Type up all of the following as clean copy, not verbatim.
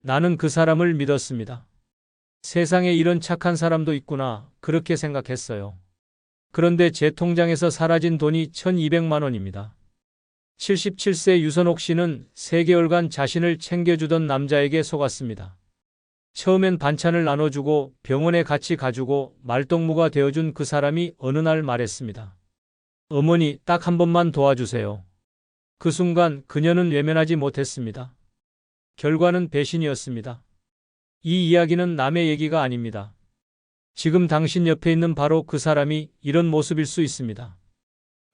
나는 그 사람을 믿었습니다. 세상에 이런 착한 사람도 있구나, 그렇게 생각했어요. 그런데 제 통장에서 사라진 돈이 1200만 원입니다. 77세 유선옥 씨는 3개월간 자신을 챙겨주던 남자에게 속았습니다. 처음엔 반찬을 나눠주고 병원에 같이 가주고 말동무가 되어준 그 사람이 어느 날 말했습니다. 어머니, 딱 한 번만 도와주세요. 그 순간 그녀는 외면하지 못했습니다. 결과는 배신이었습니다. 이 이야기는 남의 얘기가 아닙니다. 지금 당신 옆에 있는 바로 그 사람이 이런 모습일 수 있습니다.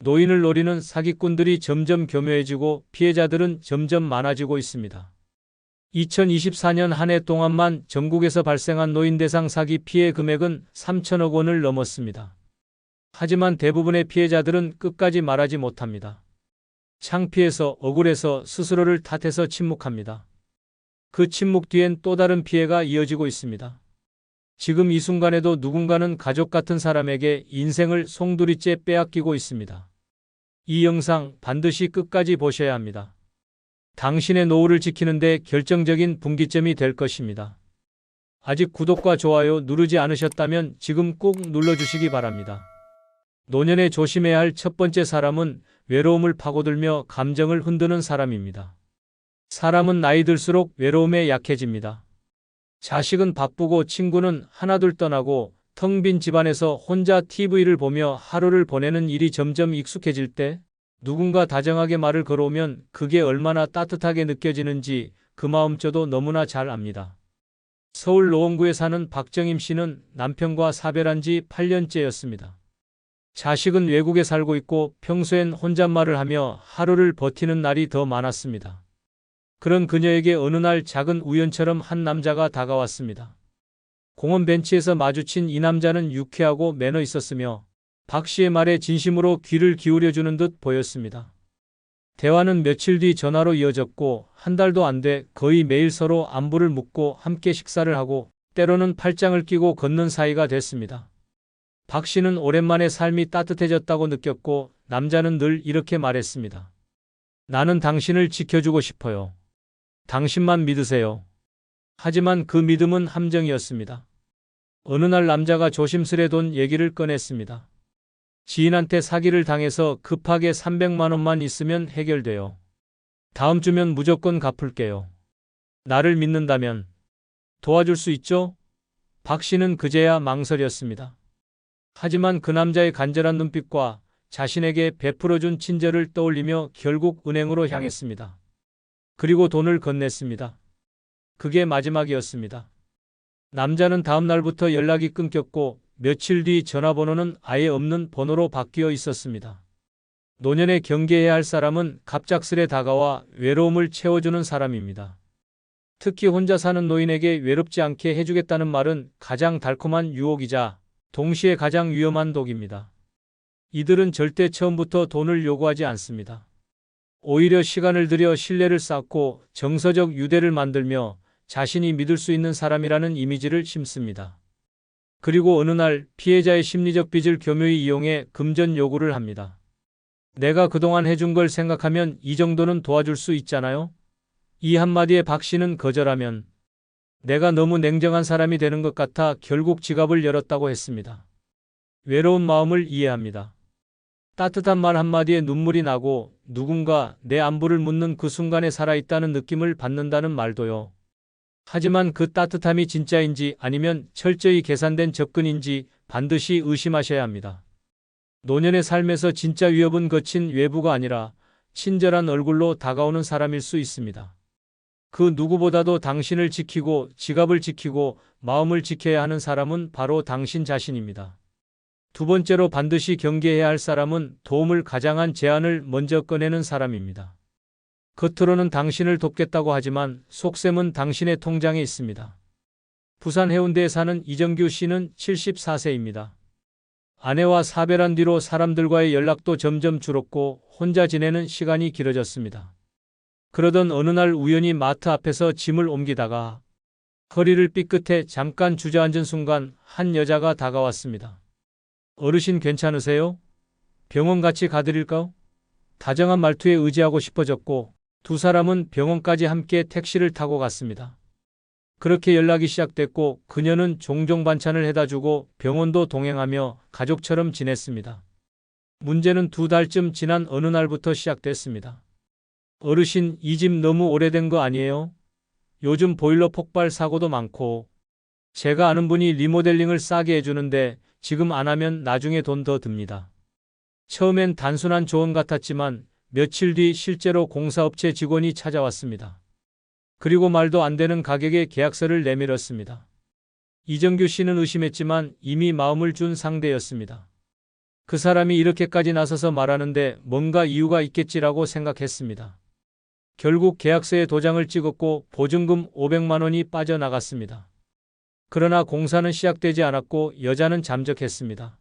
노인을 노리는 사기꾼들이 점점 교묘해지고 피해자들은 점점 많아지고 있습니다. 2024년 한 해 동안만 전국에서 발생한 노인 대상 사기 피해 금액은 3천억 원을 넘었습니다. 하지만 대부분의 피해자들은 끝까지 말하지 못합니다. 창피해서, 억울해서, 스스로를 탓해서 침묵합니다. 그 침묵 뒤엔 또 다른 피해가 이어지고 있습니다. 지금 이 순간에도 누군가는 가족 같은 사람에게 인생을 송두리째 빼앗기고 있습니다. 이 영상 반드시 끝까지 보셔야 합니다. 당신의 노후를 지키는데 결정적인 분기점이 될 것입니다. 아직 구독과 좋아요 누르지 않으셨다면 지금 꼭 눌러주시기 바랍니다. 노년에 조심해야 할 첫 번째 사람은 외로움을 파고들며 감정을 흔드는 사람입니다. 사람은 나이 들수록 외로움에 약해집니다. 자식은 바쁘고 친구는 하나둘 떠나고 텅 빈 집안에서 혼자 TV를 보며 하루를 보내는 일이 점점 익숙해질 때 누군가 다정하게 말을 걸어오면 그게 얼마나 따뜻하게 느껴지는지 그 마음 저도 너무나 잘 압니다. 서울 노원구에 사는 박정임 씨는 남편과 사별한 지 8년째였습니다. 자식은 외국에 살고 있고 평소엔 혼잣말을 하며 하루를 버티는 날이 더 많았습니다. 그런 그녀에게 어느 날 작은 우연처럼 한 남자가 다가왔습니다. 공원 벤치에서 마주친 이 남자는 유쾌하고 매너 있었으며 박 씨의 말에 진심으로 귀를 기울여주는 듯 보였습니다. 대화는 며칠 뒤 전화로 이어졌고 한 달도 안 돼 거의 매일 서로 안부를 묻고 함께 식사를 하고 때로는 팔짱을 끼고 걷는 사이가 됐습니다. 박 씨는 오랜만에 삶이 따뜻해졌다고 느꼈고 남자는 늘 이렇게 말했습니다. 나는 당신을 지켜주고 싶어요. 당신만 믿으세요. 하지만 그 믿음은 함정이었습니다. 어느 날 남자가 조심스레 돈 얘기를 꺼냈습니다. 지인한테 사기를 당해서 급하게 300만 원만 있으면 해결돼요. 다음 주면 무조건 갚을게요. 나를 믿는다면 도와줄 수 있죠? 박 씨는 그제야 망설였습니다. 하지만 그 남자의 간절한 눈빛과 자신에게 베풀어준 친절을 떠올리며 결국 은행으로 향했습니다. 그리고 돈을 건넸습니다. 그게 마지막이었습니다. 남자는 다음 날부터 연락이 끊겼고 며칠 뒤 전화번호는 아예 없는 번호로 바뀌어 있었습니다. 노년에 경계해야 할 사람은 갑작스레 다가와 외로움을 채워주는 사람입니다. 특히 혼자 사는 노인에게 외롭지 않게 해주겠다는 말은 가장 달콤한 유혹이자 동시에 가장 위험한 독입니다. 이들은 절대 처음부터 돈을 요구하지 않습니다. 오히려 시간을 들여 신뢰를 쌓고 정서적 유대를 만들며 자신이 믿을 수 있는 사람이라는 이미지를 심습니다. 그리고 어느 날 피해자의 심리적 빚을 교묘히 이용해 금전 요구를 합니다. 내가 그동안 해준 걸 생각하면 이 정도는 도와줄 수 있잖아요? 이 한마디에 박 씨는 거절하면 내가 너무 냉정한 사람이 되는 것 같아 결국 지갑을 열었다고 했습니다. 외로운 마음을 이해합니다. 따뜻한 말 한마디에 눈물이 나고 누군가 내 안부를 묻는 그 순간에 살아있다는 느낌을 받는다는 말도요. 하지만 그 따뜻함이 진짜인지 아니면 철저히 계산된 접근인지 반드시 의심하셔야 합니다. 노년의 삶에서 진짜 위협은 거친 외부가 아니라 친절한 얼굴로 다가오는 사람일 수 있습니다. 그 누구보다도 당신을 지키고 지갑을 지키고 마음을 지켜야 하는 사람은 바로 당신 자신입니다. 두 번째로 반드시 경계해야 할 사람은 도움을 가장한 제안을 먼저 꺼내는 사람입니다. 겉으로는 당신을 돕겠다고 하지만 속셈은 당신의 통장에 있습니다. 부산 해운대에 사는 이정규 씨는 74세입니다. 아내와 사별한 뒤로 사람들과의 연락도 점점 줄었고 혼자 지내는 시간이 길어졌습니다. 그러던 어느 날 우연히 마트 앞에서 짐을 옮기다가 허리를 삐끗해 잠깐 주저앉은 순간 한 여자가 다가왔습니다. 어르신 괜찮으세요? 병원 같이 가드릴까요? 다정한 말투에 의지하고 싶어졌고 두 사람은 병원까지 함께 택시를 타고 갔습니다. 그렇게 연락이 시작됐고 그녀는 종종 반찬을 해다주고 병원도 동행하며 가족처럼 지냈습니다. 문제는 2달쯤 지난 어느 날부터 시작됐습니다. 어르신, 이 집 너무 오래된 거 아니에요? 요즘 보일러 폭발 사고도 많고 제가 아는 분이 리모델링을 싸게 해주는데 지금 안 하면 나중에 돈 더 듭니다. 처음엔 단순한 조언 같았지만 며칠 뒤 실제로 공사업체 직원이 찾아왔습니다. 그리고 말도 안 되는 가격에 계약서를 내밀었습니다. 이정규 씨는 의심했지만 이미 마음을 준 상대였습니다. 그 사람이 이렇게까지 나서서 말하는데 뭔가 이유가 있겠지라고 생각했습니다. 결국 계약서에 도장을 찍었고 보증금 500만 원이 빠져나갔습니다. 그러나 공사는 시작되지 않았고 여자는 잠적했습니다.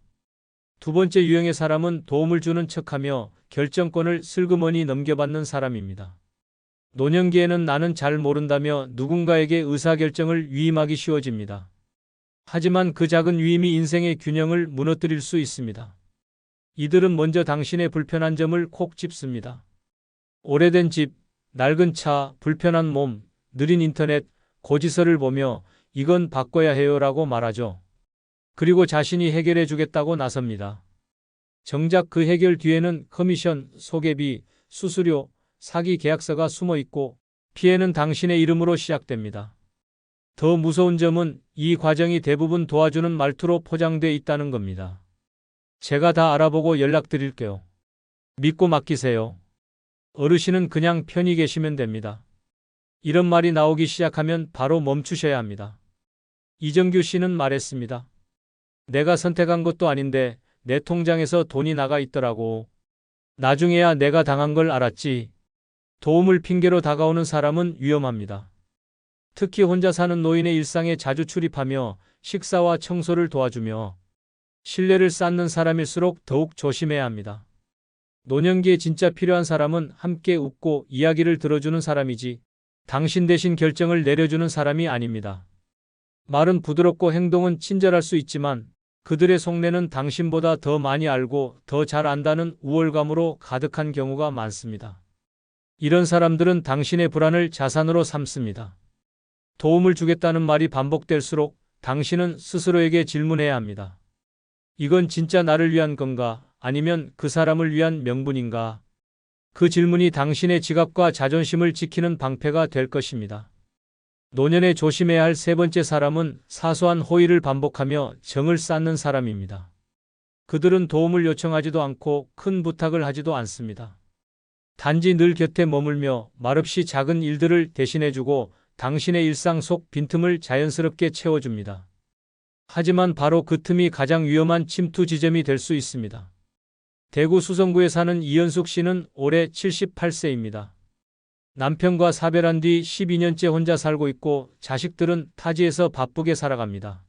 두 번째 유형의 사람은 도움을 주는 척하며 결정권을 슬그머니 넘겨받는 사람입니다. 노년기에는 나는 잘 모른다며 누군가에게 의사결정을 위임하기 쉬워집니다. 하지만 그 작은 위임이 인생의 균형을 무너뜨릴 수 있습니다. 이들은 먼저 당신의 불편한 점을 콕 짚습니다. 오래된 집, 낡은 차, 불편한 몸, 느린 인터넷, 고지서를 보며 이건 바꿔야 해요라고 말하죠. 그리고 자신이 해결해 주겠다고 나섭니다. 정작 그 해결 뒤에는 커미션, 소개비, 수수료, 사기 계약서가 숨어 있고 피해는 당신의 이름으로 시작됩니다. 더 무서운 점은 이 과정이 대부분 도와주는 말투로 포장돼 있다는 겁니다. 제가 다 알아보고 연락드릴게요. 믿고 맡기세요. 어르신은 그냥 편히 계시면 됩니다. 이런 말이 나오기 시작하면 바로 멈추셔야 합니다. 이정규 씨는 말했습니다. 내가 선택한 것도 아닌데 내 통장에서 돈이 나가 있더라고. 나중에야 내가 당한 걸 알았지. 도움을 핑계로 다가오는 사람은 위험합니다. 특히 혼자 사는 노인의 일상에 자주 출입하며 식사와 청소를 도와주며 신뢰를 쌓는 사람일수록 더욱 조심해야 합니다. 노년기에 진짜 필요한 사람은 함께 웃고 이야기를 들어주는 사람이지 당신 대신 결정을 내려주는 사람이 아닙니다. 말은 부드럽고 행동은 친절할 수 있지만 그들의 속내는 당신보다 더 많이 알고 더 잘 안다는 우월감으로 가득한 경우가 많습니다. 이런 사람들은 당신의 불안을 자산으로 삼습니다. 도움을 주겠다는 말이 반복될수록 당신은 스스로에게 질문해야 합니다. 이건 진짜 나를 위한 건가? 아니면 그 사람을 위한 명분인가? 그 질문이 당신의 지갑과 자존심을 지키는 방패가 될 것입니다. 노년에 조심해야 할 세 번째 사람은 사소한 호의를 반복하며 정을 쌓는 사람입니다. 그들은 도움을 요청하지도 않고 큰 부탁을 하지도 않습니다. 단지 늘 곁에 머물며 말없이 작은 일들을 대신해주고 당신의 일상 속 빈틈을 자연스럽게 채워줍니다. 하지만 바로 그 틈이 가장 위험한 침투 지점이 될 수 있습니다. 대구 수성구에 사는 이현숙 씨는 올해 78세입니다. 남편과 사별한 뒤 12년째 혼자 살고 있고 자식들은 타지에서 바쁘게 살아갑니다.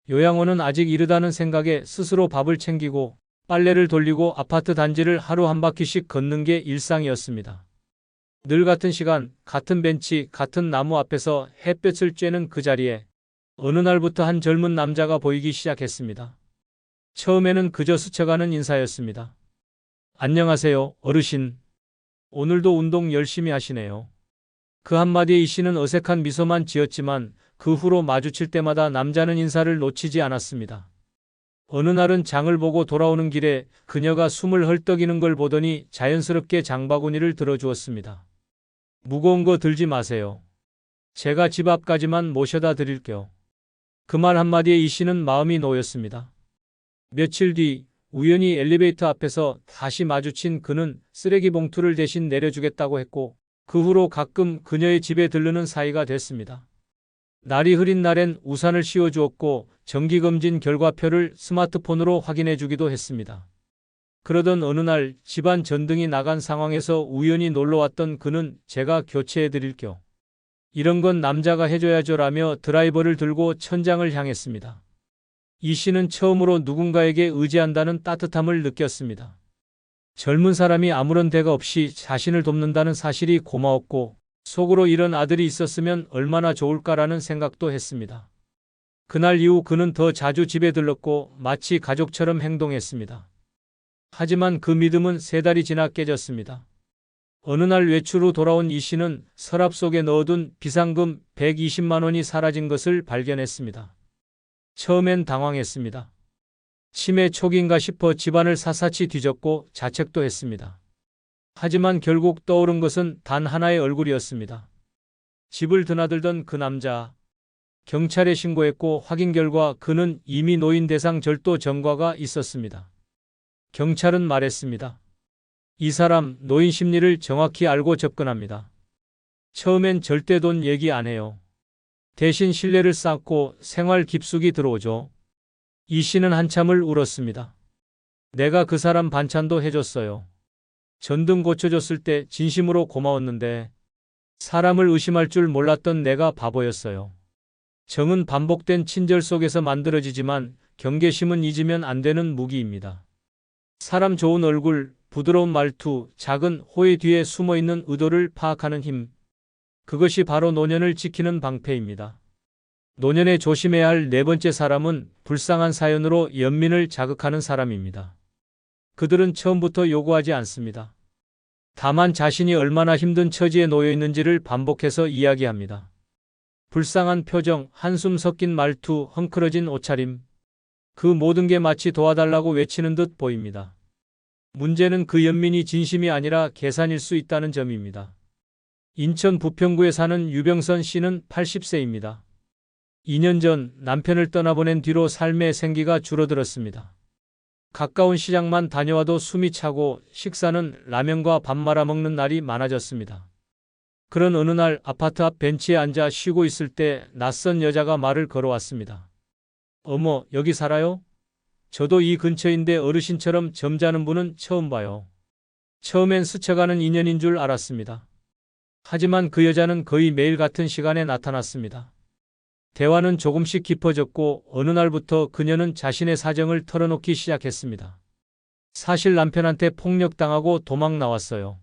요양원은 아직 이르다는 생각에 스스로 밥을 챙기고 빨래를 돌리고 아파트 단지를 하루 한 바퀴씩 걷는 게 일상이었습니다. 늘 같은 시간, 같은 벤치, 같은 나무 앞에서 햇볕을 쬐는 그 자리에 어느 날부터 한 젊은 남자가 보이기 시작했습니다. 처음에는 그저 스쳐가는 인사였습니다. 안녕하세요, 어르신. 오늘도 운동 열심히 하시네요. 그 한마디에 이 씨는 어색한 미소만 지었지만 그 후로 마주칠 때마다 남자는 인사를 놓치지 않았습니다. 어느 날은 장을 보고 돌아오는 길에 그녀가 숨을 헐떡이는 걸 보더니 자연스럽게 장바구니를 들어주었습니다. 무거운 거 들지 마세요. 제가 집 앞까지만 모셔다 드릴게요. 그 말 한마디에 이 씨는 마음이 놓였습니다. 며칠 뒤 우연히 엘리베이터 앞에서 다시 마주친 그는 쓰레기 봉투를 대신 내려주겠다고 했고 그 후로 가끔 그녀의 집에 들르는 사이가 됐습니다. 날이 흐린 날엔 우산을 씌워주었고 정기검진 결과표를 스마트폰으로 확인해 주기도 했습니다. 그러던 어느 날 집안 전등이 나간 상황에서 우연히 놀러왔던 그는 제가 교체해 드릴게요. 이런 건 남자가 해줘야죠라며 드라이버를 들고 천장을 향했습니다. 이 씨는 처음으로 누군가에게 의지한다는 따뜻함을 느꼈습니다. 젊은 사람이 아무런 대가 없이 자신을 돕는다는 사실이 고마웠고 속으로 이런 아들이 있었으면 얼마나 좋을까라는 생각도 했습니다. 그날 이후 그는 더 자주 집에 들렀고 마치 가족처럼 행동했습니다. 하지만 그 믿음은 3달이 지나 깨졌습니다. 어느 날 외출 후 돌아온 이 씨는 서랍 속에 넣어둔 비상금 120만 원이 사라진 것을 발견했습니다. 처음엔 당황했습니다. 치매 초기인가 싶어 집안을 샅샅이 뒤졌고 자책도 했습니다. 하지만 결국 떠오른 것은 단 하나의 얼굴이었습니다. 집을 드나들던 그 남자. 경찰에 신고했고 확인 결과 그는 이미 노인 대상 절도 전과가 있었습니다. 경찰은 말했습니다. 이 사람 노인 심리를 정확히 알고 접근합니다. 처음엔 절대 돈 얘기 안 해요. 대신 신뢰를 쌓고 생활 깊숙이 들어오죠. 이 씨는 한참을 울었습니다. 내가 그 사람 반찬도 해줬어요. 전등 고쳐줬을 때 진심으로 고마웠는데 사람을 의심할 줄 몰랐던 내가 바보였어요. 정은 반복된 친절 속에서 만들어지지만 경계심은 잊으면 안 되는 무기입니다. 사람 좋은 얼굴, 부드러운 말투, 작은 호의 뒤에 숨어있는 의도를 파악하는 힘. 그것이 바로 노년을 지키는 방패입니다. 노년에 조심해야 할 네 번째 사람은 불쌍한 사연으로 연민을 자극하는 사람입니다. 그들은 처음부터 요구하지 않습니다. 다만 자신이 얼마나 힘든 처지에 놓여 있는지를 반복해서 이야기합니다. 불쌍한 표정, 한숨 섞인 말투, 헝클어진 옷차림. 그 모든 게 마치 도와달라고 외치는 듯 보입니다. 문제는 그 연민이 진심이 아니라 계산일 수 있다는 점입니다. 인천 부평구에 사는 유병선 씨는 80세입니다. 2년 전 남편을 떠나보낸 뒤로 삶의 생기가 줄어들었습니다. 가까운 시장만 다녀와도 숨이 차고 식사는 라면과 밥 말아 먹는 날이 많아졌습니다. 그런 어느 날 아파트 앞 벤치에 앉아 쉬고 있을 때 낯선 여자가 말을 걸어왔습니다. 어머, 여기 살아요? 저도 이 근처인데 어르신처럼 점잖은 분은 처음 봐요. 처음엔 스쳐가는 인연인 줄 알았습니다. 하지만 그 여자는 거의 매일 같은 시간에 나타났습니다. 대화는 조금씩 깊어졌고 어느 날부터 그녀는 자신의 사정을 털어놓기 시작했습니다. 사실 남편한테 폭력당하고 도망 나왔어요.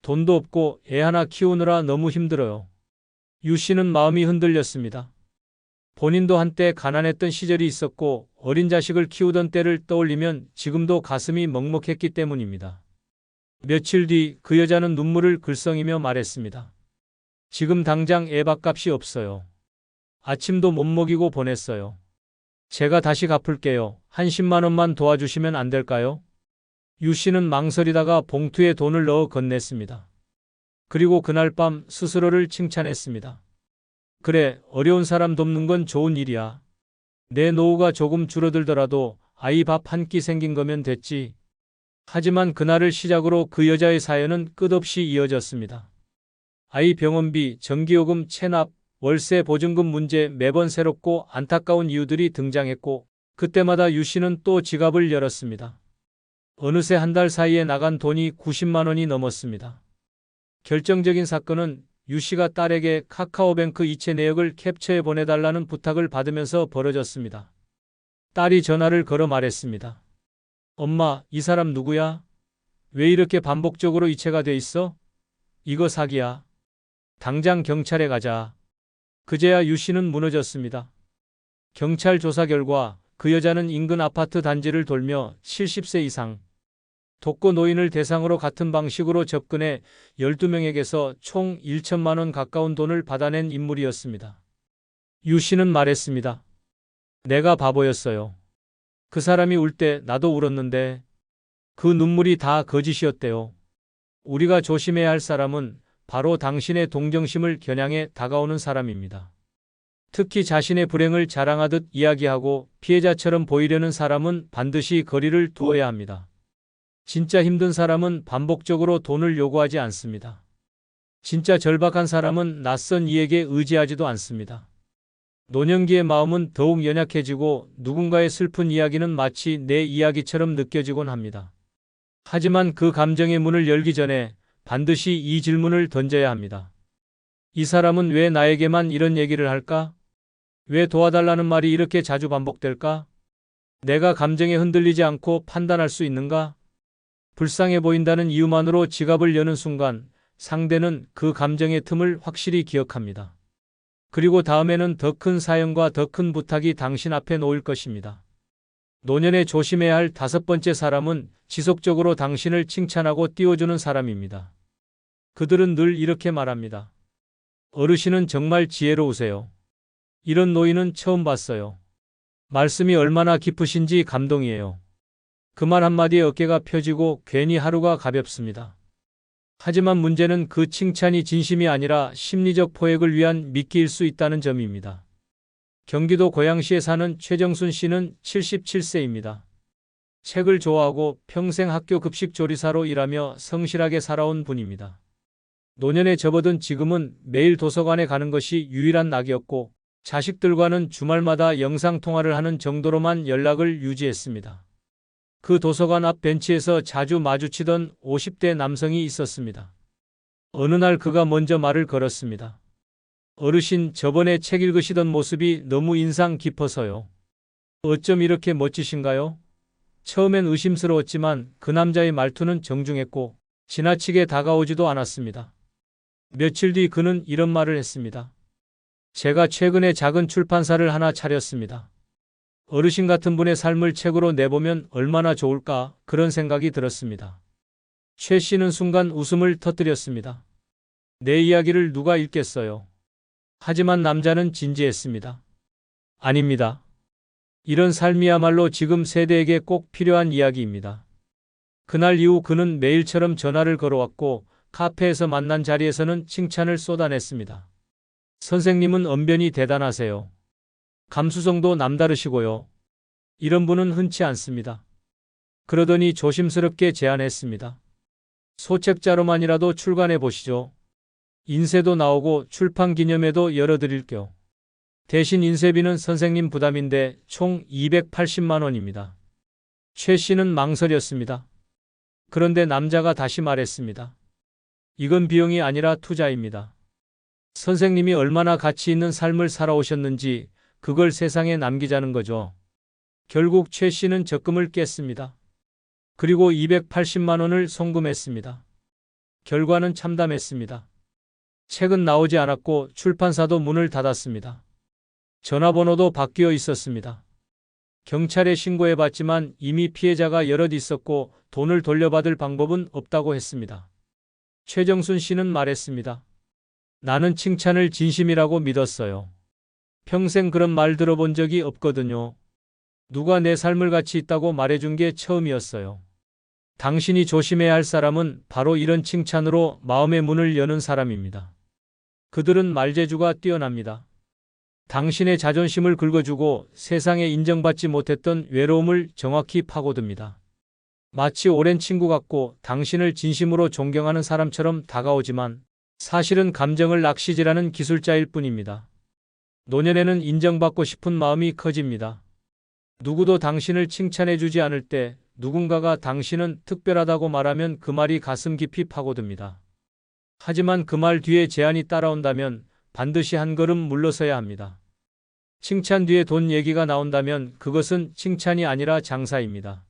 돈도 없고 애 하나 키우느라 너무 힘들어요. 유 씨는 마음이 흔들렸습니다. 본인도 한때 가난했던 시절이 있었고 어린 자식을 키우던 때를 떠올리면 지금도 가슴이 먹먹했기 때문입니다. 며칠 뒤 그 여자는 눈물을 글썽이며 말했습니다. 지금 당장 애 밥값이 없어요. 아침도 못 먹이고 보냈어요. 제가 다시 갚을게요. 한 10만 원만 도와주시면 안 될까요? 유 씨는 망설이다가 봉투에 돈을 넣어 건넸습니다. 그리고 그날 밤 스스로를 칭찬했습니다. 그래, 어려운 사람 돕는 건 좋은 일이야. 내 노후가 조금 줄어들더라도 아이 밥 한 끼 생긴 거면 됐지. 하지만 그날을 시작으로 그 여자의 사연은 끝없이 이어졌습니다. 아이 병원비, 전기요금, 체납, 월세 보증금 문제, 매번 새롭고 안타까운 이유들이 등장했고 그때마다 유 씨는 또 지갑을 열었습니다. 어느새 한 달 사이에 나간 돈이 90만 원이 넘었습니다. 결정적인 사건은 유 씨가 딸에게 카카오뱅크 이체 내역을 캡처해 보내달라는 부탁을 받으면서 벌어졌습니다. 딸이 전화를 걸어 말했습니다. 엄마, 이 사람 누구야? 왜 이렇게 반복적으로 이체가 돼 있어? 이거 사기야. 당장 경찰에 가자. 그제야 유 씨는 무너졌습니다. 경찰 조사 결과 그 여자는 인근 아파트 단지를 돌며 70세 이상 독거 노인을 대상으로 같은 방식으로 접근해 12명에게서 총 1천만 원 가까운 돈을 받아낸 인물이었습니다. 유 씨는 말했습니다. 내가 바보였어요. 그 사람이 울 때 나도 울었는데 그 눈물이 다 거짓이었대요. 우리가 조심해야 할 사람은 바로 당신의 동정심을 겨냥해 다가오는 사람입니다. 특히 자신의 불행을 자랑하듯 이야기하고 피해자처럼 보이려는 사람은 반드시 거리를 두어야 합니다. 진짜 힘든 사람은 반복적으로 돈을 요구하지 않습니다. 진짜 절박한 사람은 낯선 이에게 의지하지도 않습니다. 노년기의 마음은 더욱 연약해지고 누군가의 슬픈 이야기는 마치 내 이야기처럼 느껴지곤 합니다. 하지만 그 감정의 문을 열기 전에 반드시 이 질문을 던져야 합니다. 이 사람은 왜 나에게만 이런 얘기를 할까? 왜 도와달라는 말이 이렇게 자주 반복될까? 내가 감정에 흔들리지 않고 판단할 수 있는가? 불쌍해 보인다는 이유만으로 지갑을 여는 순간 상대는 그 감정의 틈을 확실히 기억합니다. 그리고 다음에는 더 큰 사연과 더 큰 부탁이 당신 앞에 놓일 것입니다. 노년에 조심해야 할 다섯 번째 사람은 지속적으로 당신을 칭찬하고 띄워주는 사람입니다. 그들은 늘 이렇게 말합니다. 어르신은 정말 지혜로우세요. 이런 노인은 처음 봤어요. 말씀이 얼마나 깊으신지 감동이에요. 그 말 한마디에 어깨가 펴지고 괜히 하루가 가볍습니다. 하지만 문제는 그 칭찬이 진심이 아니라 심리적 포획을 위한 미끼일 수 있다는 점입니다. 경기도 고양시에 사는 최정순 씨는 77세입니다. 책을 좋아하고 평생 학교 급식 조리사로 일하며 성실하게 살아온 분입니다. 노년에 접어든 지금은 매일 도서관에 가는 것이 유일한 낙이었고 자식들과는 주말마다 영상통화를 하는 정도로만 연락을 유지했습니다. 그 도서관 앞 벤치에서 자주 마주치던 50대 남성이 있었습니다. 어느 날 그가 먼저 말을 걸었습니다. 어르신, 저번에 책 읽으시던 모습이 너무 인상 깊어서요. 어쩜 이렇게 멋지신가요? 처음엔 의심스러웠지만 그 남자의 말투는 정중했고 지나치게 다가오지도 않았습니다. 며칠 뒤 그는 이런 말을 했습니다. 제가 최근에 작은 출판사를 하나 차렸습니다. 어르신 같은 분의 삶을 책으로 내보면 얼마나 좋을까 그런 생각이 들었습니다. 최 씨는 순간 웃음을 터뜨렸습니다. 내 이야기를 누가 읽겠어요? 하지만 남자는 진지했습니다. 아닙니다. 이런 삶이야말로 지금 세대에게 꼭 필요한 이야기입니다. 그날 이후 그는 매일처럼 전화를 걸어왔고 카페에서 만난 자리에서는 칭찬을 쏟아냈습니다. 선생님은 언변이 대단하세요. 감수성도 남다르시고요. 이런 분은 흔치 않습니다. 그러더니 조심스럽게 제안했습니다. 소책자로만이라도 출간해 보시죠. 인쇄도 나오고 출판 기념회도 열어드릴게요. 대신 인쇄비는 선생님 부담인데 총 280만 원입니다. 최 씨는 망설였습니다. 그런데 남자가 다시 말했습니다. 이건 비용이 아니라 투자입니다. 선생님이 얼마나 가치 있는 삶을 살아오셨는지 그걸 세상에 남기자는 거죠. 결국 최 씨는 적금을 깼습니다. 그리고 280만 원을 송금했습니다. 결과는 참담했습니다. 책은 나오지 않았고 출판사도 문을 닫았습니다. 전화번호도 바뀌어 있었습니다. 경찰에 신고해봤지만 이미 피해자가 여럿 있었고 돈을 돌려받을 방법은 없다고 했습니다. 최정순 씨는 말했습니다. 나는 칭찬을 진심이라고 믿었어요. 평생 그런 말 들어본 적이 없거든요. 누가 내 삶을 가치 있다고 말해준 게 처음이었어요. 당신이 조심해야 할 사람은 바로 이런 칭찬으로 마음의 문을 여는 사람입니다. 그들은 말재주가 뛰어납니다. 당신의 자존심을 긁어주고 세상에 인정받지 못했던 외로움을 정확히 파고듭니다. 마치 오랜 친구 같고 당신을 진심으로 존경하는 사람처럼 다가오지만 사실은 감정을 낚시질하는 기술자일 뿐입니다. 노년에는 인정받고 싶은 마음이 커집니다. 누구도 당신을 칭찬해주지 않을 때 누군가가 당신은 특별하다고 말하면 그 말이 가슴 깊이 파고듭니다. 하지만 그 말 뒤에 제한이 따라온다면 반드시 한 걸음 물러서야 합니다. 칭찬 뒤에 돈 얘기가 나온다면 그것은 칭찬이 아니라 장사입니다.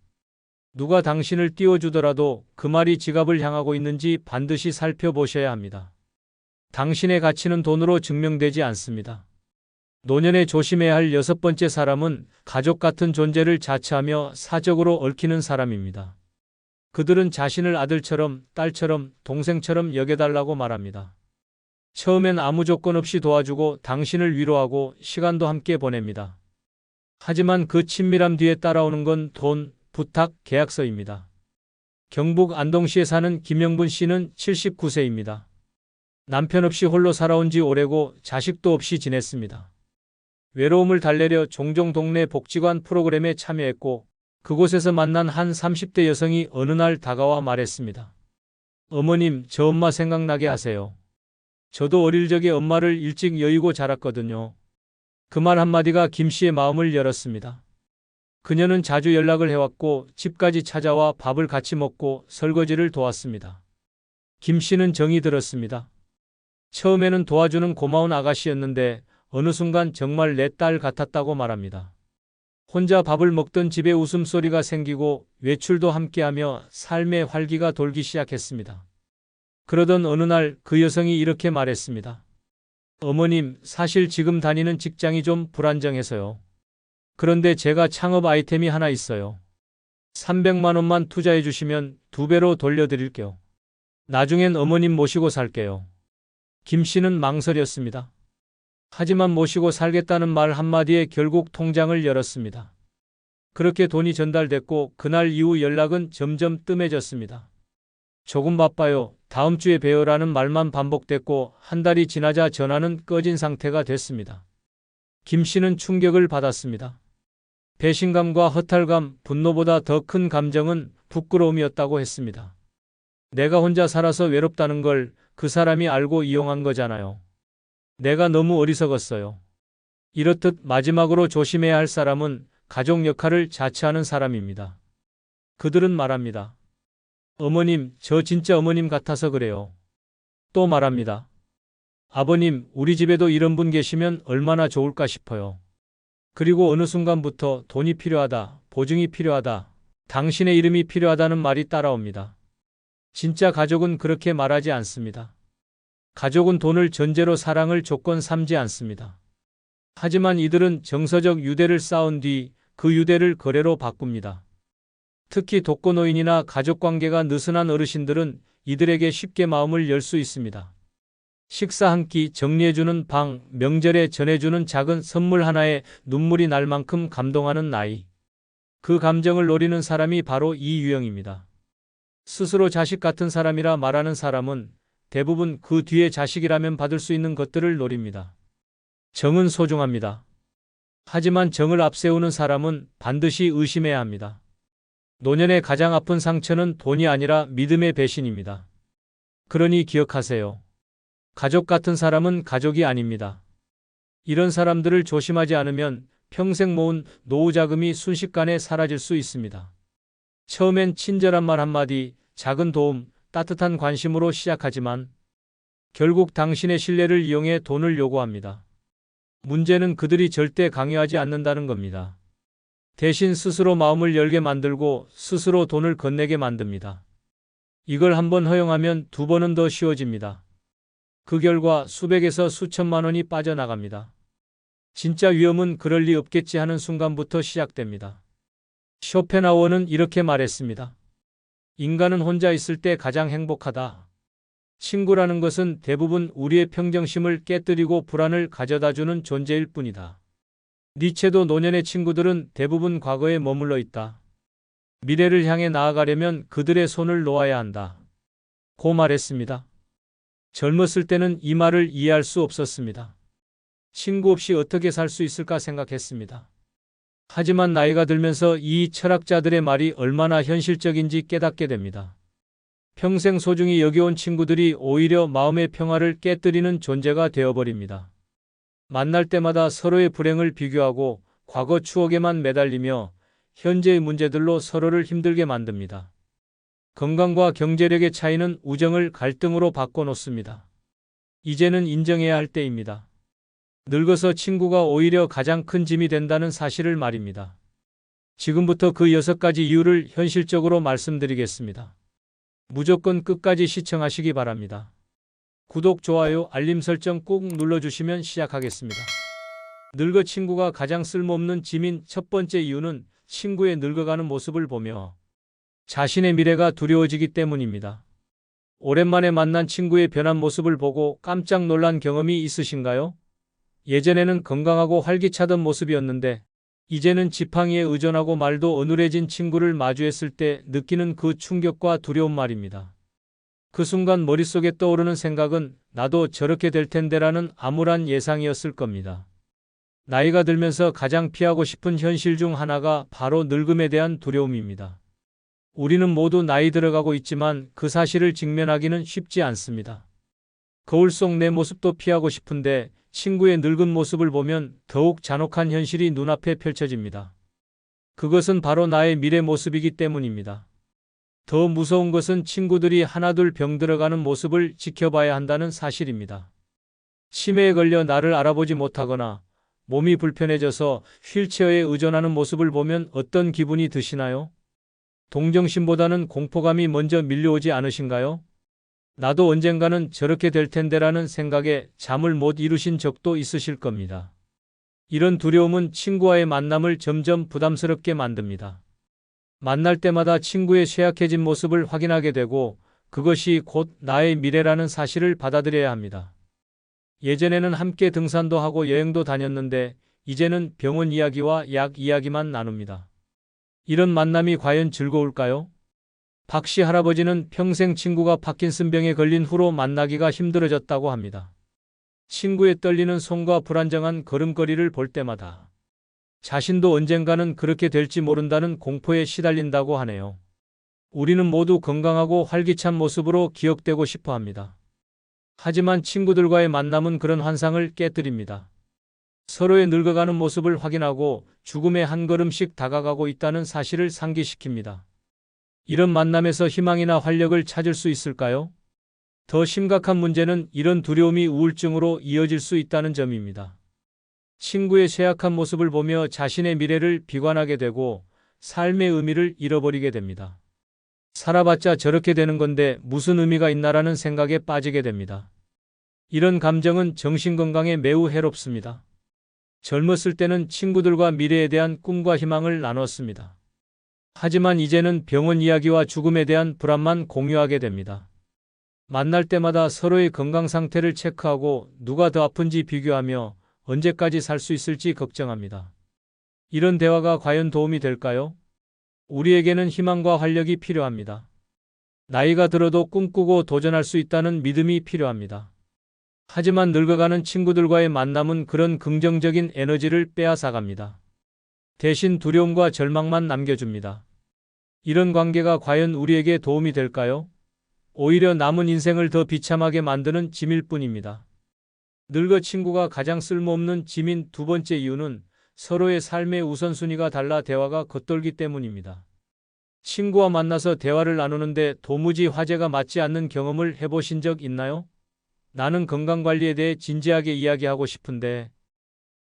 누가 당신을 띄워주더라도 그 말이 지갑을 향하고 있는지 반드시 살펴보셔야 합니다. 당신의 가치는 돈으로 증명되지 않습니다. 노년에 조심해야 할 6번째 사람은 가족 같은 존재를 자처하며 사적으로 얽히는 사람입니다. 그들은 자신을 아들처럼, 딸처럼, 동생처럼 여겨달라고 말합니다. 처음엔 아무 조건 없이 도와주고 당신을 위로하고 시간도 함께 보냅니다. 하지만 그 친밀함 뒤에 따라오는 건 돈, 부탁, 계약서입니다. 경북 안동시에 사는 김영분 씨는 79세입니다. 남편 없이 홀로 살아온 지 오래고 자식도 없이 지냈습니다. 외로움을 달래려 종종 동네 복지관 프로그램에 참여했고 그곳에서 만난 한 30대 여성이 어느 날 다가와 말했습니다. 어머님, 저 엄마 생각나게 하세요. 저도 어릴 적에 엄마를 일찍 여의고 자랐거든요. 그 말 한마디가 김 씨의 마음을 열었습니다. 그녀는 자주 연락을 해왔고 집까지 찾아와 밥을 같이 먹고 설거지를 도왔습니다. 김 씨는 정이 들었습니다. 처음에는 도와주는 고마운 아가씨였는데 어느 순간 정말 내 딸 같았다고 말합니다. 혼자 밥을 먹던 집에 웃음소리가 생기고 외출도 함께하며 삶의 활기가 돌기 시작했습니다. 그러던 어느 날 그 여성이 이렇게 말했습니다. 어머님, 사실 지금 다니는 직장이 좀 불안정해서요. 그런데 제가 창업 아이템이 하나 있어요. 300만 원만 투자해 주시면 2배로 돌려드릴게요. 나중엔 어머님 모시고 살게요. 김 씨는 망설였습니다. 하지만 모시고 살겠다는 말 한마디에 결국 통장을 열었습니다. 그렇게 돈이 전달됐고 그날 이후 연락은 점점 뜸해졌습니다. 조금 바빠요. 다음 주에 봬요라는 말만 반복됐고 한 달이 지나자 전화는 꺼진 상태가 됐습니다. 김 씨는 충격을 받았습니다. 배신감과 허탈감, 분노보다 더 큰 감정은 부끄러움이었다고 했습니다. 내가 혼자 살아서 외롭다는 걸 그 사람이 알고 이용한 거잖아요. 내가 너무 어리석었어요. 이렇듯 마지막으로 조심해야 할 사람은 가족 역할을 자처하는 사람입니다. 그들은 말합니다. 어머님, 저 진짜 어머님 같아서 그래요. 또 말합니다. 아버님, 우리 집에도 이런 분 계시면 얼마나 좋을까 싶어요. 그리고 어느 순간부터 돈이 필요하다, 보증이 필요하다, 당신의 이름이 필요하다는 말이 따라옵니다. 진짜 가족은 그렇게 말하지 않습니다. 가족은 돈을 전제로 사랑을 조건 삼지 않습니다. 하지만 이들은 정서적 유대를 쌓은 뒤 그 유대를 거래로 바꿉니다. 특히 독거노인이나 가족관계가 느슨한 어르신들은 이들에게 쉽게 마음을 열 수 있습니다. 식사 한 끼, 정리해주는 방, 명절에 전해주는 작은 선물 하나에 눈물이 날 만큼 감동하는 나이. 그 감정을 노리는 사람이 바로 이 유형입니다. 스스로 자식 같은 사람이라 말하는 사람은 대부분 그 뒤에 자식이라면 받을 수 있는 것들을 노립니다. 정은 소중합니다. 하지만 정을 앞세우는 사람은 반드시 의심해야 합니다. 노년의 가장 아픈 상처는 돈이 아니라 믿음의 배신입니다. 그러니 기억하세요. 가족 같은 사람은 가족이 아닙니다. 이런 사람들을 조심하지 않으면 평생 모은 노후 자금이 순식간에 사라질 수 있습니다. 처음엔 친절한 말 한마디, 작은 도움, 따뜻한 관심으로 시작하지만 결국 당신의 신뢰를 이용해 돈을 요구합니다. 문제는 그들이 절대 강요하지 않는다는 겁니다. 대신 스스로 마음을 열게 만들고 스스로 돈을 건네게 만듭니다. 이걸 한번 허용하면 두 번은 더 쉬워집니다. 그 결과 수백에서 수천만 원이 빠져나갑니다. 진짜 위험은 그럴 리 없겠지 하는 순간부터 시작됩니다. 쇼펜하우어는 이렇게 말했습니다. 인간은 혼자 있을 때 가장 행복하다. 친구라는 것은 대부분 우리의 평정심을 깨뜨리고 불안을 가져다주는 존재일 뿐이다. 니체도 노년의 친구들은 대부분 과거에 머물러 있다. 미래를 향해 나아가려면 그들의 손을 놓아야 한다. 고 말했습니다. 젊었을 때는 이 말을 이해할 수 없었습니다. 친구 없이 어떻게 살 수 있을까 생각했습니다. 하지만 나이가 들면서 이 철학자들의 말이 얼마나 현실적인지 깨닫게 됩니다. 평생 소중히 여겨온 친구들이 오히려 마음의 평화를 깨뜨리는 존재가 되어버립니다. 만날 때마다 서로의 불행을 비교하고 과거 추억에만 매달리며 현재의 문제들로 서로를 힘들게 만듭니다. 건강과 경제력의 차이는 우정을 갈등으로 바꿔놓습니다. 이제는 인정해야 할 때입니다. 늙어서 친구가 오히려 가장 큰 짐이 된다는 사실을 말입니다. 지금부터 그 6가지 이유를 현실적으로 말씀드리겠습니다. 무조건 끝까지 시청하시기 바랍니다. 구독, 좋아요, 알림 설정 꾹 눌러주시면 시작하겠습니다. 늙어 친구가 가장 쓸모없는 짐인 첫 번째 이유는 친구의 늙어가는 모습을 보며 자신의 미래가 두려워지기 때문입니다. 오랜만에 만난 친구의 변한 모습을 보고 깜짝 놀란 경험이 있으신가요? 예전에는 건강하고 활기차던 모습이었는데 이제는 지팡이에 의존하고 말도 어눌해진 친구를 마주했을 때 느끼는 그 충격과 두려움 말입니다. 그 순간 머릿속에 떠오르는 생각은 나도 저렇게 될 텐데라는 암울한 예상이었을 겁니다. 나이가 들면서 가장 피하고 싶은 현실 중 하나가 바로 늙음에 대한 두려움입니다. 우리는 모두 나이 들어가고 있지만 그 사실을 직면하기는 쉽지 않습니다. 거울 속 내 모습도 피하고 싶은데 친구의 늙은 모습을 보면 더욱 잔혹한 현실이 눈앞에 펼쳐집니다. 그것은 바로 나의 미래 모습이기 때문입니다. 더 무서운 것은 친구들이 하나둘 병들어가는 모습을 지켜봐야 한다는 사실입니다. 치매에 걸려 나를 알아보지 못하거나 몸이 불편해져서 휠체어에 의존하는 모습을 보면 어떤 기분이 드시나요? 동정심보다는 공포감이 먼저 밀려오지 않으신가요? 나도 언젠가는 저렇게 될 텐데라는 생각에 잠을 못 이루신 적도 있으실 겁니다. 이런 두려움은 친구와의 만남을 점점 부담스럽게 만듭니다. 만날 때마다 친구의 쇠약해진 모습을 확인하게 되고 그것이 곧 나의 미래라는 사실을 받아들여야 합니다. 예전에는 함께 등산도 하고 여행도 다녔는데 이제는 병원 이야기와 약 이야기만 나눕니다. 이런 만남이 과연 즐거울까요? 박 씨 할아버지는 평생 친구가 파킨슨병에 걸린 후로 만나기가 힘들어졌다고 합니다. 친구의 떨리는 손과 불안정한 걸음걸이를 볼 때마다 자신도 언젠가는 그렇게 될지 모른다는 공포에 시달린다고 하네요. 우리는 모두 건강하고 활기찬 모습으로 기억되고 싶어 합니다. 하지만 친구들과의 만남은 그런 환상을 깨뜨립니다. 서로의 늙어가는 모습을 확인하고 죽음에 한 걸음씩 다가가고 있다는 사실을 상기시킵니다. 이런 만남에서 희망이나 활력을 찾을 수 있을까요? 더 심각한 문제는 이런 두려움이 우울증으로 이어질 수 있다는 점입니다. 친구의 쇠약한 모습을 보며 자신의 미래를 비관하게 되고 삶의 의미를 잃어버리게 됩니다. 살아봤자 저렇게 되는 건데 무슨 의미가 있나라는 생각에 빠지게 됩니다. 이런 감정은 정신건강에 매우 해롭습니다. 젊었을 때는 친구들과 미래에 대한 꿈과 희망을 나눴습니다. 하지만 이제는 병원 이야기와 죽음에 대한 불안만 공유하게 됩니다. 만날 때마다 서로의 건강 상태를 체크하고 누가 더 아픈지 비교하며 언제까지 살 수 있을지 걱정합니다. 이런 대화가 과연 도움이 될까요? 우리에게는 희망과 활력이 필요합니다. 나이가 들어도 꿈꾸고 도전할 수 있다는 믿음이 필요합니다. 하지만 늙어가는 친구들과의 만남은 그런 긍정적인 에너지를 빼앗아갑니다. 대신 두려움과 절망만 남겨줍니다. 이런 관계가 과연 우리에게 도움이 될까요? 오히려 남은 인생을 더 비참하게 만드는 짐일 뿐입니다. 늙어 친구가 가장 쓸모없는 짐인 두 번째 이유는 서로의 삶의 우선순위가 달라 대화가 겉돌기 때문입니다. 친구와 만나서 대화를 나누는데 도무지 화제가 맞지 않는 경험을 해보신 적 있나요? 나는 건강관리에 대해 진지하게 이야기하고 싶은데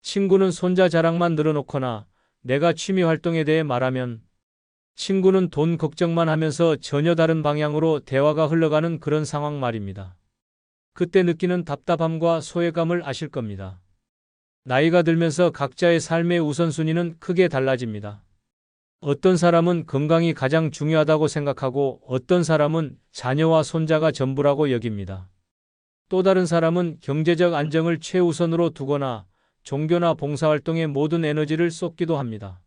친구는 손자 자랑만 늘어놓거나 내가 취미 활동에 대해 말하면 친구는 돈 걱정만 하면서 전혀 다른 방향으로 대화가 흘러가는 그런 상황 말입니다. 그때 느끼는 답답함과 소외감을 아실 겁니다. 나이가 들면서 각자의 삶의 우선순위는 크게 달라집니다. 어떤 사람은 건강이 가장 중요하다고 생각하고 어떤 사람은 자녀와 손자가 전부라고 여깁니다. 또 다른 사람은 경제적 안정을 최우선으로 두거나 종교나 봉사활동에 모든 에너지를 쏟기도 합니다.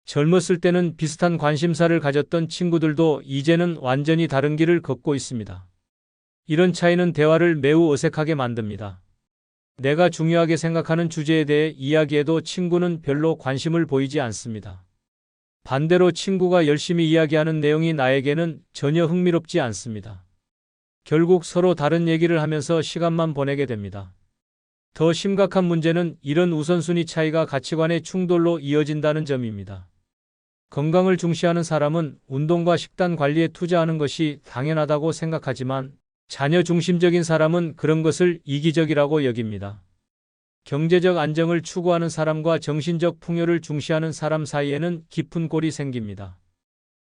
젊었을 때는 비슷한 관심사를 가졌던 친구들도 이제는 완전히 다른 길을 걷고 있습니다. 이런 차이는 대화를 매우 어색하게 만듭니다. 내가 중요하게 생각하는 주제에 대해 이야기해도 친구는 별로 관심을 보이지 않습니다. 반대로 친구가 열심히 이야기하는 내용이 나에게는 전혀 흥미롭지 않습니다. 결국 서로 다른 얘기를 하면서 시간만 보내게 됩니다. 더 심각한 문제는 이런 우선순위 차이가 가치관의 충돌로 이어진다는 점입니다. 건강을 중시하는 사람은 운동과 식단 관리에 투자하는 것이 당연하다고 생각하지만 자녀 중심적인 사람은 그런 것을 이기적이라고 여깁니다. 경제적 안정을 추구하는 사람과 정신적 풍요를 중시하는 사람 사이에는 깊은 골이 생깁니다.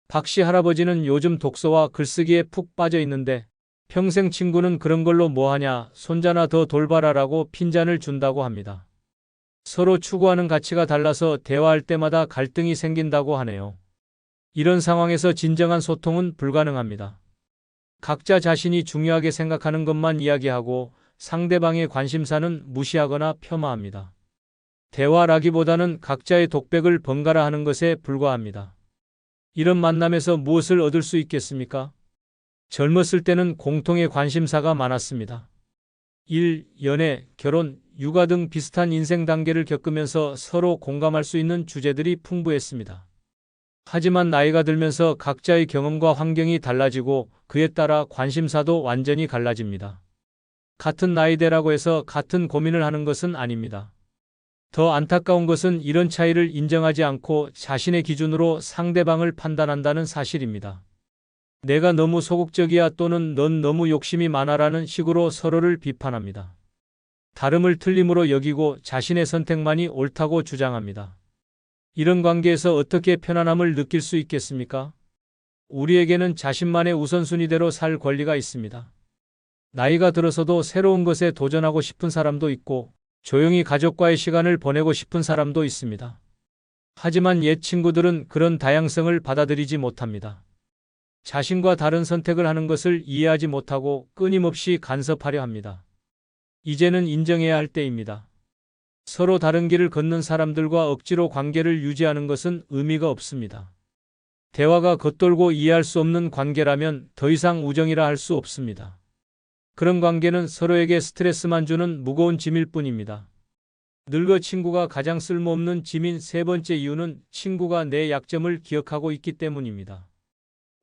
박 씨 할아버지는 요즘 독서와 글쓰기에 푹 빠져 있는데 평생 친구는 그런 걸로 뭐하냐, 손자나 더 돌봐라라고 핀잔을 준다고 합니다. 서로 추구하는 가치가 달라서 대화할 때마다 갈등이 생긴다고 하네요. 이런 상황에서 진정한 소통은 불가능합니다. 각자 자신이 중요하게 생각하는 것만 이야기하고 상대방의 관심사는 무시하거나 폄하합니다. 대화라기보다는 각자의 독백을 번갈아 하는 것에 불과합니다. 이런 만남에서 무엇을 얻을 수 있겠습니까? 젊었을 때는 공통의 관심사가 많았습니다. 일, 연애, 결혼, 육아 등 비슷한 인생 단계를 겪으면서 서로 공감할 수 있는 주제들이 풍부했습니다. 하지만 나이가 들면서 각자의 경험과 환경이 달라지고 그에 따라 관심사도 완전히 갈라집니다. 같은 나이대라고 해서 같은 고민을 하는 것은 아닙니다. 더 안타까운 것은 이런 차이를 인정하지 않고 자신의 기준으로 상대방을 판단한다는 사실입니다. 내가 너무 소극적이야 또는 넌 너무 욕심이 많아라는 식으로 서로를 비판합니다. 다름을 틀림으로 여기고 자신의 선택만이 옳다고 주장합니다. 이런 관계에서 어떻게 편안함을 느낄 수 있겠습니까? 우리에게는 자신만의 우선순위대로 살 권리가 있습니다. 나이가 들어서도 새로운 것에 도전하고 싶은 사람도 있고 조용히 가족과의 시간을 보내고 싶은 사람도 있습니다. 하지만 옛 친구들은 그런 다양성을 받아들이지 못합니다. 자신과 다른 선택을 하는 것을 이해하지 못하고 끊임없이 간섭하려 합니다. 이제는 인정해야 할 때입니다. 서로 다른 길을 걷는 사람들과 억지로 관계를 유지하는 것은 의미가 없습니다. 대화가 겉돌고 이해할 수 없는 관계라면 더 이상 우정이라 할 수 없습니다. 그런 관계는 서로에게 스트레스만 주는 무거운 짐일 뿐입니다. 늙어 친구가 가장 쓸모없는 짐인 세 번째 이유는 친구가 내 약점을 기억하고 있기 때문입니다.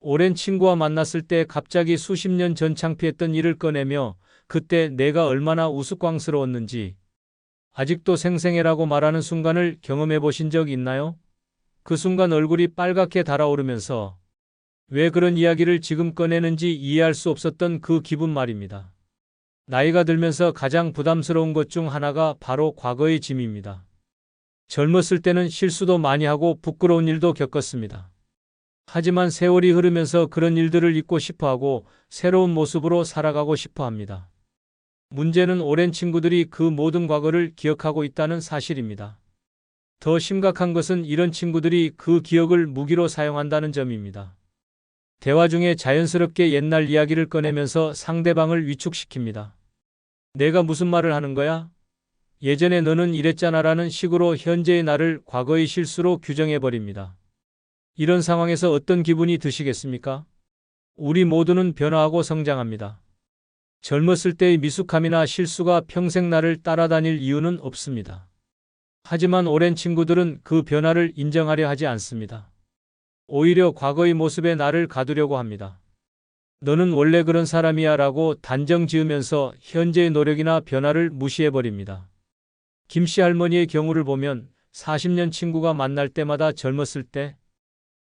오랜 친구와 만났을 때 갑자기 수십 년 전 창피했던 일을 꺼내며 그때 내가 얼마나 우스꽝스러웠는지 아직도 생생해라고 말하는 순간을 경험해 보신 적 있나요? 그 순간 얼굴이 빨갛게 달아오르면서 왜 그런 이야기를 지금 꺼내는지 이해할 수 없었던 그 기분 말입니다. 나이가 들면서 가장 부담스러운 것 중 하나가 바로 과거의 짐입니다. 젊었을 때는 실수도 많이 하고 부끄러운 일도 겪었습니다. 하지만 세월이 흐르면서 그런 일들을 잊고 싶어하고 새로운 모습으로 살아가고 싶어 합니다. 문제는 오랜 친구들이 그 모든 과거를 기억하고 있다는 사실입니다. 더 심각한 것은 이런 친구들이 그 기억을 무기로 사용한다는 점입니다. 대화 중에 자연스럽게 옛날 이야기를 꺼내면서 상대방을 위축시킵니다. 내가 무슨 말을 하는 거야? 예전에 너는 이랬잖아라는 식으로 현재의 나를 과거의 실수로 규정해버립니다. 이런 상황에서 어떤 기분이 드시겠습니까? 우리 모두는 변화하고 성장합니다. 젊었을 때의 미숙함이나 실수가 평생 나를 따라다닐 이유는 없습니다. 하지만 오랜 친구들은 그 변화를 인정하려 하지 않습니다. 오히려 과거의 모습에 나를 가두려고 합니다. 너는 원래 그런 사람이야 라고 단정 지으면서 현재의 노력이나 변화를 무시해버립니다. 김씨 할머니의 경우를 보면 40년 친구가 만날 때마다 젊었을 때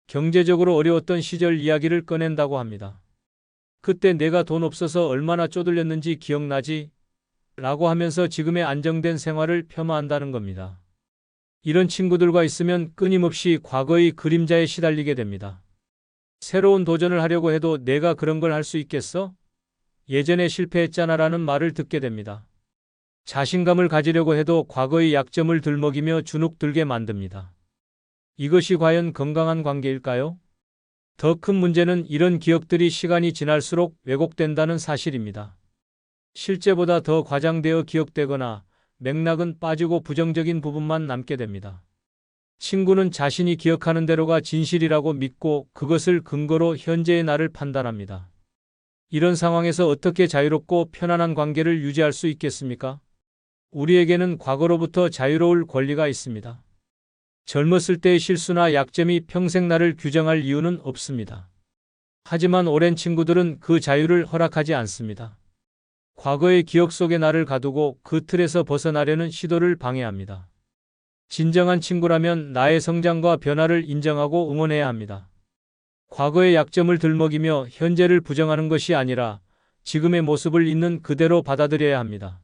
경제적으로 어려웠던 시절 이야기를 꺼낸다고 합니다. 그때 내가 돈 없어서 얼마나 쪼들렸는지 기억나지? 라고 하면서 지금의 안정된 생활을 폄하한다는 겁니다. 이런 친구들과 있으면 끊임없이 과거의 그림자에 시달리게 됩니다. 새로운 도전을 하려고 해도 내가 그런 걸 할 수 있겠어? 예전에 실패했잖아라는 말을 듣게 됩니다. 자신감을 가지려고 해도 과거의 약점을 들먹이며 주눅들게 만듭니다. 이것이 과연 건강한 관계일까요? 더 큰 문제는 이런 기억들이 시간이 지날수록 왜곡된다는 사실입니다. 실제보다 더 과장되어 기억되거나 맥락은 빠지고 부정적인 부분만 남게 됩니다. 친구는 자신이 기억하는 대로가 진실이라고 믿고 그것을 근거로 현재의 나를 판단합니다. 이런 상황에서 어떻게 자유롭고 편안한 관계를 유지할 수 있겠습니까? 우리에게는 과거로부터 자유로울 권리가 있습니다. 젊었을 때의 실수나 약점이 평생 나를 규정할 이유는 없습니다. 하지만 오랜 친구들은 그 자유를 허락하지 않습니다. 과거의 기억 속에 나를 가두고 그 틀에서 벗어나려는 시도를 방해합니다. 진정한 친구라면 나의 성장과 변화를 인정하고 응원해야 합니다. 과거의 약점을 들먹이며 현재를 부정하는 것이 아니라 지금의 모습을 있는 그대로 받아들여야 합니다.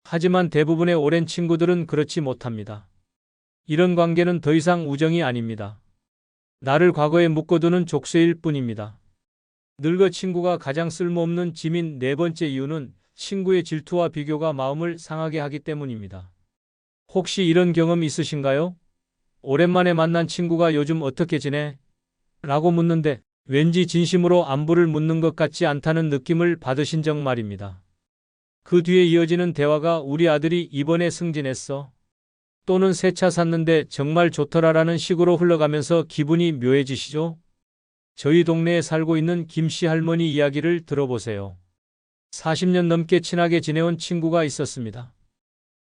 하지만 대부분의 오랜 친구들은 그렇지 못합니다. 이런 관계는 더 이상 우정이 아닙니다. 나를 과거에 묶어두는 족쇄일 뿐입니다. 늙어 친구가 가장 쓸모없는 짐인 네 번째 이유는 친구의 질투와 비교가 마음을 상하게 하기 때문입니다. 혹시 이런 경험 있으신가요? 오랜만에 만난 친구가 요즘 어떻게 지내? 라고 묻는데 왠지 진심으로 안부를 묻는 것 같지 않다는 느낌을 받으신 적 말입니다. 그 뒤에 이어지는 대화가 우리 아들이 이번에 승진했어. 또는 새 차 샀는데 정말 좋더라라는 식으로 흘러가면서 기분이 묘해지시죠? 저희 동네에 살고 있는 김씨 할머니 이야기를 들어보세요. 40년 넘게 친하게 지내온 친구가 있었습니다.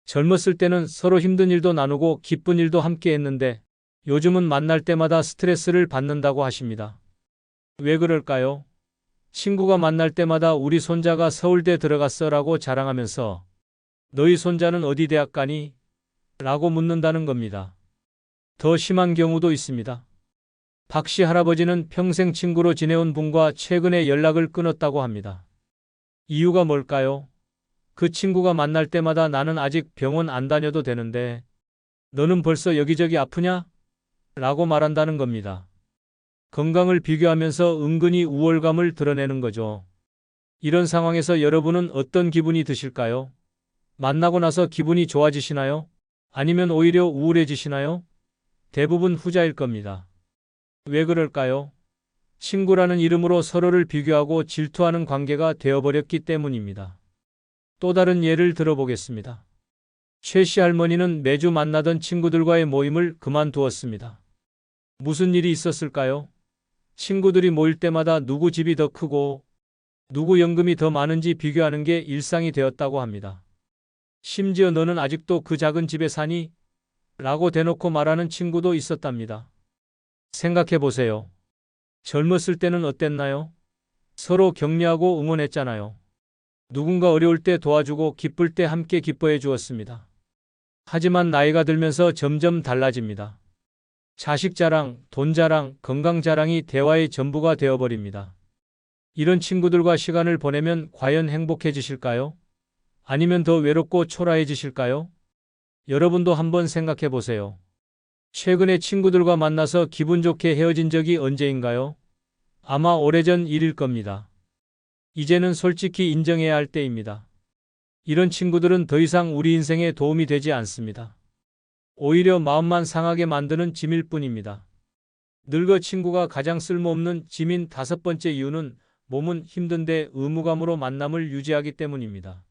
젊었을 때는 서로 힘든 일도 나누고 기쁜 일도 함께 했는데 요즘은 만날 때마다 스트레스를 받는다고 하십니다. 왜 그럴까요? 친구가 만날 때마다 우리 손자가 서울대 들어갔어 라고 자랑하면서 너희 손자는 어디 대학 가니? 라고 묻는다는 겁니다. 더 심한 경우도 있습니다. 박씨 할아버지는 평생 친구로 지내온 분과 최근에 연락을 끊었다고 합니다. 이유가 뭘까요? 그 친구가 만날 때마다 나는 아직 병원 안 다녀도 되는데 너는 벌써 여기저기 아프냐? 라고 말한다는 겁니다. 건강을 비교하면서 은근히 우월감을 드러내는 거죠. 이런 상황에서 여러분은 어떤 기분이 드실까요? 만나고 나서 기분이 좋아지시나요? 아니면 오히려 우울해지시나요? 대부분 후자일 겁니다. 왜 그럴까요? 친구라는 이름으로 서로를 비교하고 질투하는 관계가 되어버렸기 때문입니다. 또 다른 예를 들어보겠습니다. 최 씨 할머니는 매주 만나던 친구들과의 모임을 그만두었습니다. 무슨 일이 있었을까요? 친구들이 모일 때마다 누구 집이 더 크고 누구 연금이 더 많은지 비교하는 게 일상이 되었다고 합니다. 심지어 너는 아직도 그 작은 집에 사니? 라고 대놓고 말하는 친구도 있었답니다. 생각해 보세요. 젊었을 때는 어땠나요? 서로 격려하고 응원했잖아요. 누군가 어려울 때 도와주고 기쁠 때 함께 기뻐해 주었습니다. 하지만 나이가 들면서 점점 달라집니다. 자식 자랑, 돈 자랑, 건강 자랑이 대화의 전부가 되어버립니다. 이런 친구들과 시간을 보내면 과연 행복해지실까요? 아니면 더 외롭고 초라해지실까요? 여러분도 한번 생각해 보세요. 최근에 친구들과 만나서 기분 좋게 헤어진 적이 언제인가요? 아마 오래전 일일 겁니다. 이제는 솔직히 인정해야 할 때입니다. 이런 친구들은 더 이상 우리 인생에 도움이 되지 않습니다. 오히려 마음만 상하게 만드는 짐일 뿐입니다. 늙어 친구가 가장 쓸모없는 짐인 5번째 이유는 몸은 힘든데 의무감으로 만남을 유지하기 때문입니다.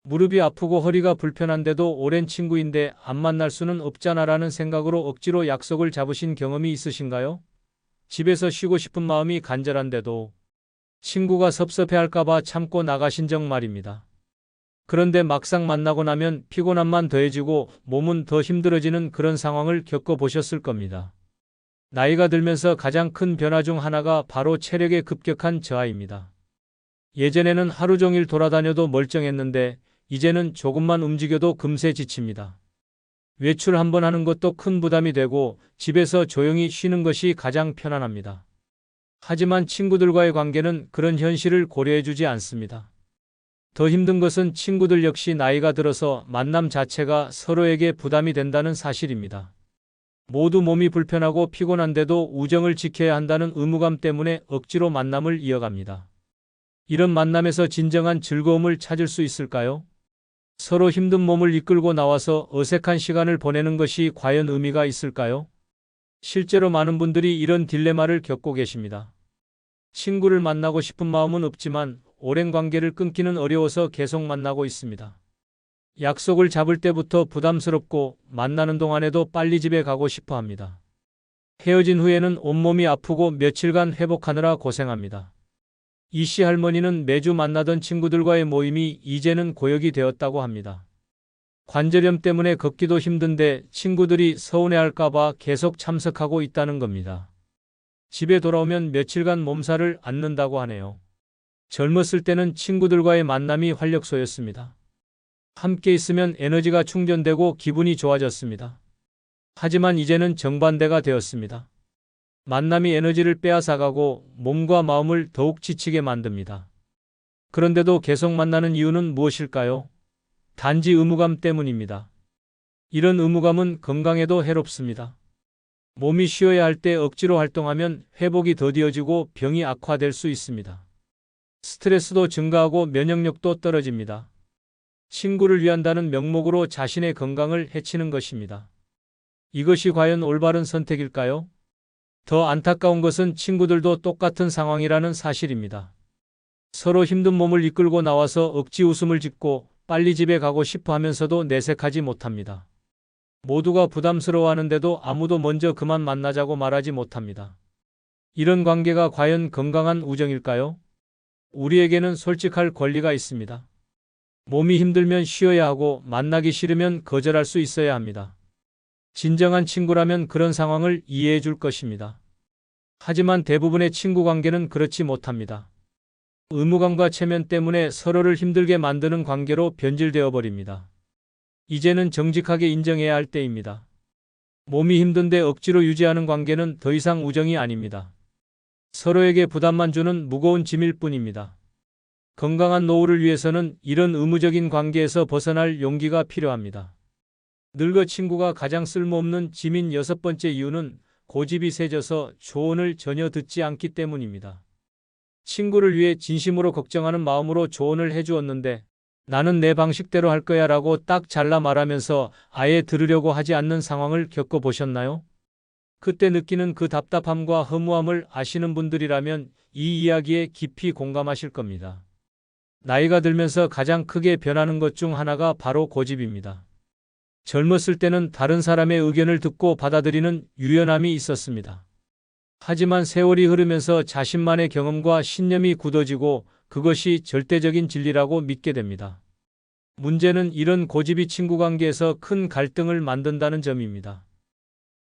무릎이 아프고 허리가 불편한데도 오랜 친구인데 안 만날 수는 없잖아라는 생각으로 억지로 약속을 잡으신 경험이 있으신가요? 집에서 쉬고 싶은 마음이 간절한데도 친구가 섭섭해할까봐 참고 나가신 적 말입니다. 그런데 막상 만나고 나면 피곤함만 더해지고 몸은 더 힘들어지는 그런 상황을 겪어보셨을 겁니다. 나이가 들면서 가장 큰 변화 중 하나가 바로 체력의 급격한 저하입니다. 예전에는 하루 종일 돌아다녀도 멀쩡했는데 이제는 조금만 움직여도 금세 지칩니다. 외출 한번 하는 것도 큰 부담이 되고 집에서 조용히 쉬는 것이 가장 편안합니다. 하지만 친구들과의 관계는 그런 현실을 고려해주지 않습니다. 더 힘든 것은 친구들 역시 나이가 들어서 만남 자체가 서로에게 부담이 된다는 사실입니다. 모두 몸이 불편하고 피곤한데도 우정을 지켜야 한다는 의무감 때문에 억지로 만남을 이어갑니다. 이런 만남에서 진정한 즐거움을 찾을 수 있을까요? 서로 힘든 몸을 이끌고 나와서 어색한 시간을 보내는 것이 과연 의미가 있을까요? 실제로 많은 분들이 이런 딜레마를 겪고 계십니다. 친구를 만나고 싶은 마음은 없지만 오랜 관계를 끊기는 어려워서 계속 만나고 있습니다. 약속을 잡을 때부터 부담스럽고 만나는 동안에도 빨리 집에 가고 싶어 합니다. 헤어진 후에는 온몸이 아프고 며칠간 회복하느라 고생합니다. 이 씨 할머니는 매주 만나던 친구들과의 모임이 이제는 고역이 되었다고 합니다. 관절염 때문에 걷기도 힘든데 친구들이 서운해할까봐 계속 참석하고 있다는 겁니다. 집에 돌아오면 며칠간 몸살을 앓는다고 하네요. 젊었을 때는 친구들과의 만남이 활력소였습니다. 함께 있으면 에너지가 충전되고 기분이 좋아졌습니다. 하지만 이제는 정반대가 되었습니다. 만남이 에너지를 빼앗아가고 몸과 마음을 더욱 지치게 만듭니다. 그런데도 계속 만나는 이유는 무엇일까요? 단지 의무감 때문입니다. 이런 의무감은 건강에도 해롭습니다. 몸이 쉬어야 할 때 억지로 활동하면 회복이 더디어지고 병이 악화될 수 있습니다. 스트레스도 증가하고 면역력도 떨어집니다. 친구를 위한다는 명목으로 자신의 건강을 해치는 것입니다. 이것이 과연 올바른 선택일까요? 더 안타까운 것은 친구들도 똑같은 상황이라는 사실입니다. 서로 힘든 몸을 이끌고 나와서 억지 웃음을 짓고 빨리 집에 가고 싶어 하면서도 내색하지 못합니다. 모두가 부담스러워하는데도 아무도 먼저 그만 만나자고 말하지 못합니다. 이런 관계가 과연 건강한 우정일까요? 우리에게는 솔직할 권리가 있습니다. 몸이 힘들면 쉬어야 하고 만나기 싫으면 거절할 수 있어야 합니다. 진정한 친구라면 그런 상황을 이해해 줄 것입니다. 하지만 대부분의 친구 관계는 그렇지 못합니다. 의무감과 체면 때문에 서로를 힘들게 만드는 관계로 변질되어 버립니다. 이제는 정직하게 인정해야 할 때입니다. 몸이 힘든데 억지로 유지하는 관계는 더 이상 우정이 아닙니다. 서로에게 부담만 주는 무거운 짐일 뿐입니다. 건강한 노후를 위해서는 이런 의무적인 관계에서 벗어날 용기가 필요합니다. 늙어 친구가 가장 쓸모없는 짐인 6번째 이유는 고집이 세져서 조언을 전혀 듣지 않기 때문입니다. 친구를 위해 진심으로 걱정하는 마음으로 조언을 해주었는데 나는 내 방식대로 할 거야 라고 딱 잘라 말하면서 아예 들으려고 하지 않는 상황을 겪어보셨나요? 그때 느끼는 그 답답함과 허무함을 아시는 분들이라면 이 이야기에 깊이 공감하실 겁니다. 나이가 들면서 가장 크게 변하는 것 중 하나가 바로 고집입니다. 젊었을 때는 다른 사람의 의견을 듣고 받아들이는 유연함이 있었습니다. 하지만 세월이 흐르면서 자신만의 경험과 신념이 굳어지고 그것이 절대적인 진리라고 믿게 됩니다. 문제는 이런 고집이 친구 관계에서 큰 갈등을 만든다는 점입니다.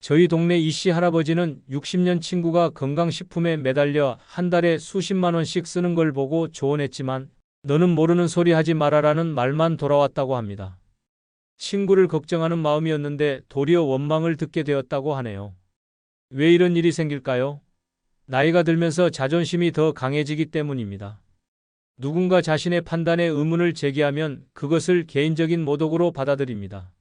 저희 동네 이씨 할아버지는 60년 친구가 건강식품에 매달려 한 달에 수십만 원씩 쓰는 걸 보고 조언했지만 너는 모르는 소리 하지 말아라는 말만 돌아왔다고 합니다. 친구를 걱정하는 마음이었는데 도리어 원망을 듣게 되었다고 하네요. 왜 이런 일이 생길까요? 나이가 들면서 자존심이 더 강해지기 때문입니다. 누군가 자신의 판단에 의문을 제기하면 그것을 개인적인 모독으로 받아들입니다.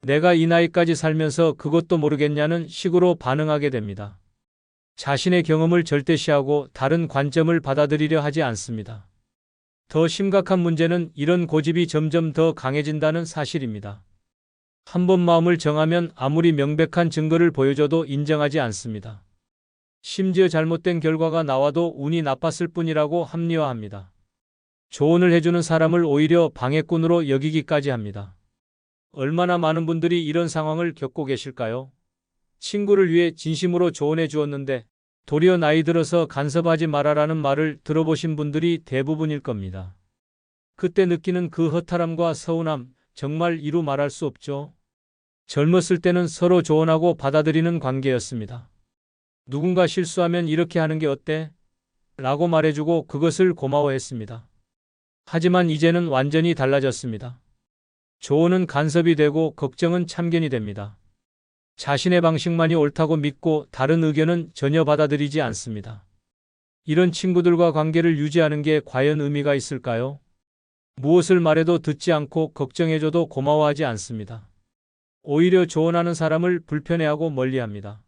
내가 이 나이까지 살면서 그것도 모르겠냐는 식으로 반응하게 됩니다. 자신의 경험을 절대시하고 다른 관점을 받아들이려 하지 않습니다. 더 심각한 문제는 이런 고집이 점점 더 강해진다는 사실입니다. 한번 마음을 정하면 아무리 명백한 증거를 보여줘도 인정하지 않습니다. 심지어 잘못된 결과가 나와도 운이 나빴을 뿐이라고 합리화합니다. 조언을 해주는 사람을 오히려 방해꾼으로 여기기까지 합니다. 얼마나 많은 분들이 이런 상황을 겪고 계실까요? 친구를 위해 진심으로 조언해 주었는데 도리어 나이 들어서 간섭하지 말아라는 말을 들어보신 분들이 대부분일 겁니다. 그때 느끼는 그 허탈함과 서운함, 정말 이루 말할 수 없죠. 젊었을 때는 서로 조언하고 받아들이는 관계였습니다. 누군가 실수하면 이렇게 하는 게 어때? 라고 말해주고 그것을 고마워했습니다. 하지만 이제는 완전히 달라졌습니다. 조언은 간섭이 되고 걱정은 참견이 됩니다. 자신의 방식만이 옳다고 믿고 다른 의견은 전혀 받아들이지 않습니다. 이런 친구들과 관계를 유지하는 게 과연 의미가 있을까요? 무엇을 말해도 듣지 않고 걱정해줘도 고마워하지 않습니다. 오히려 조언하는 사람을 불편해하고 멀리합니다.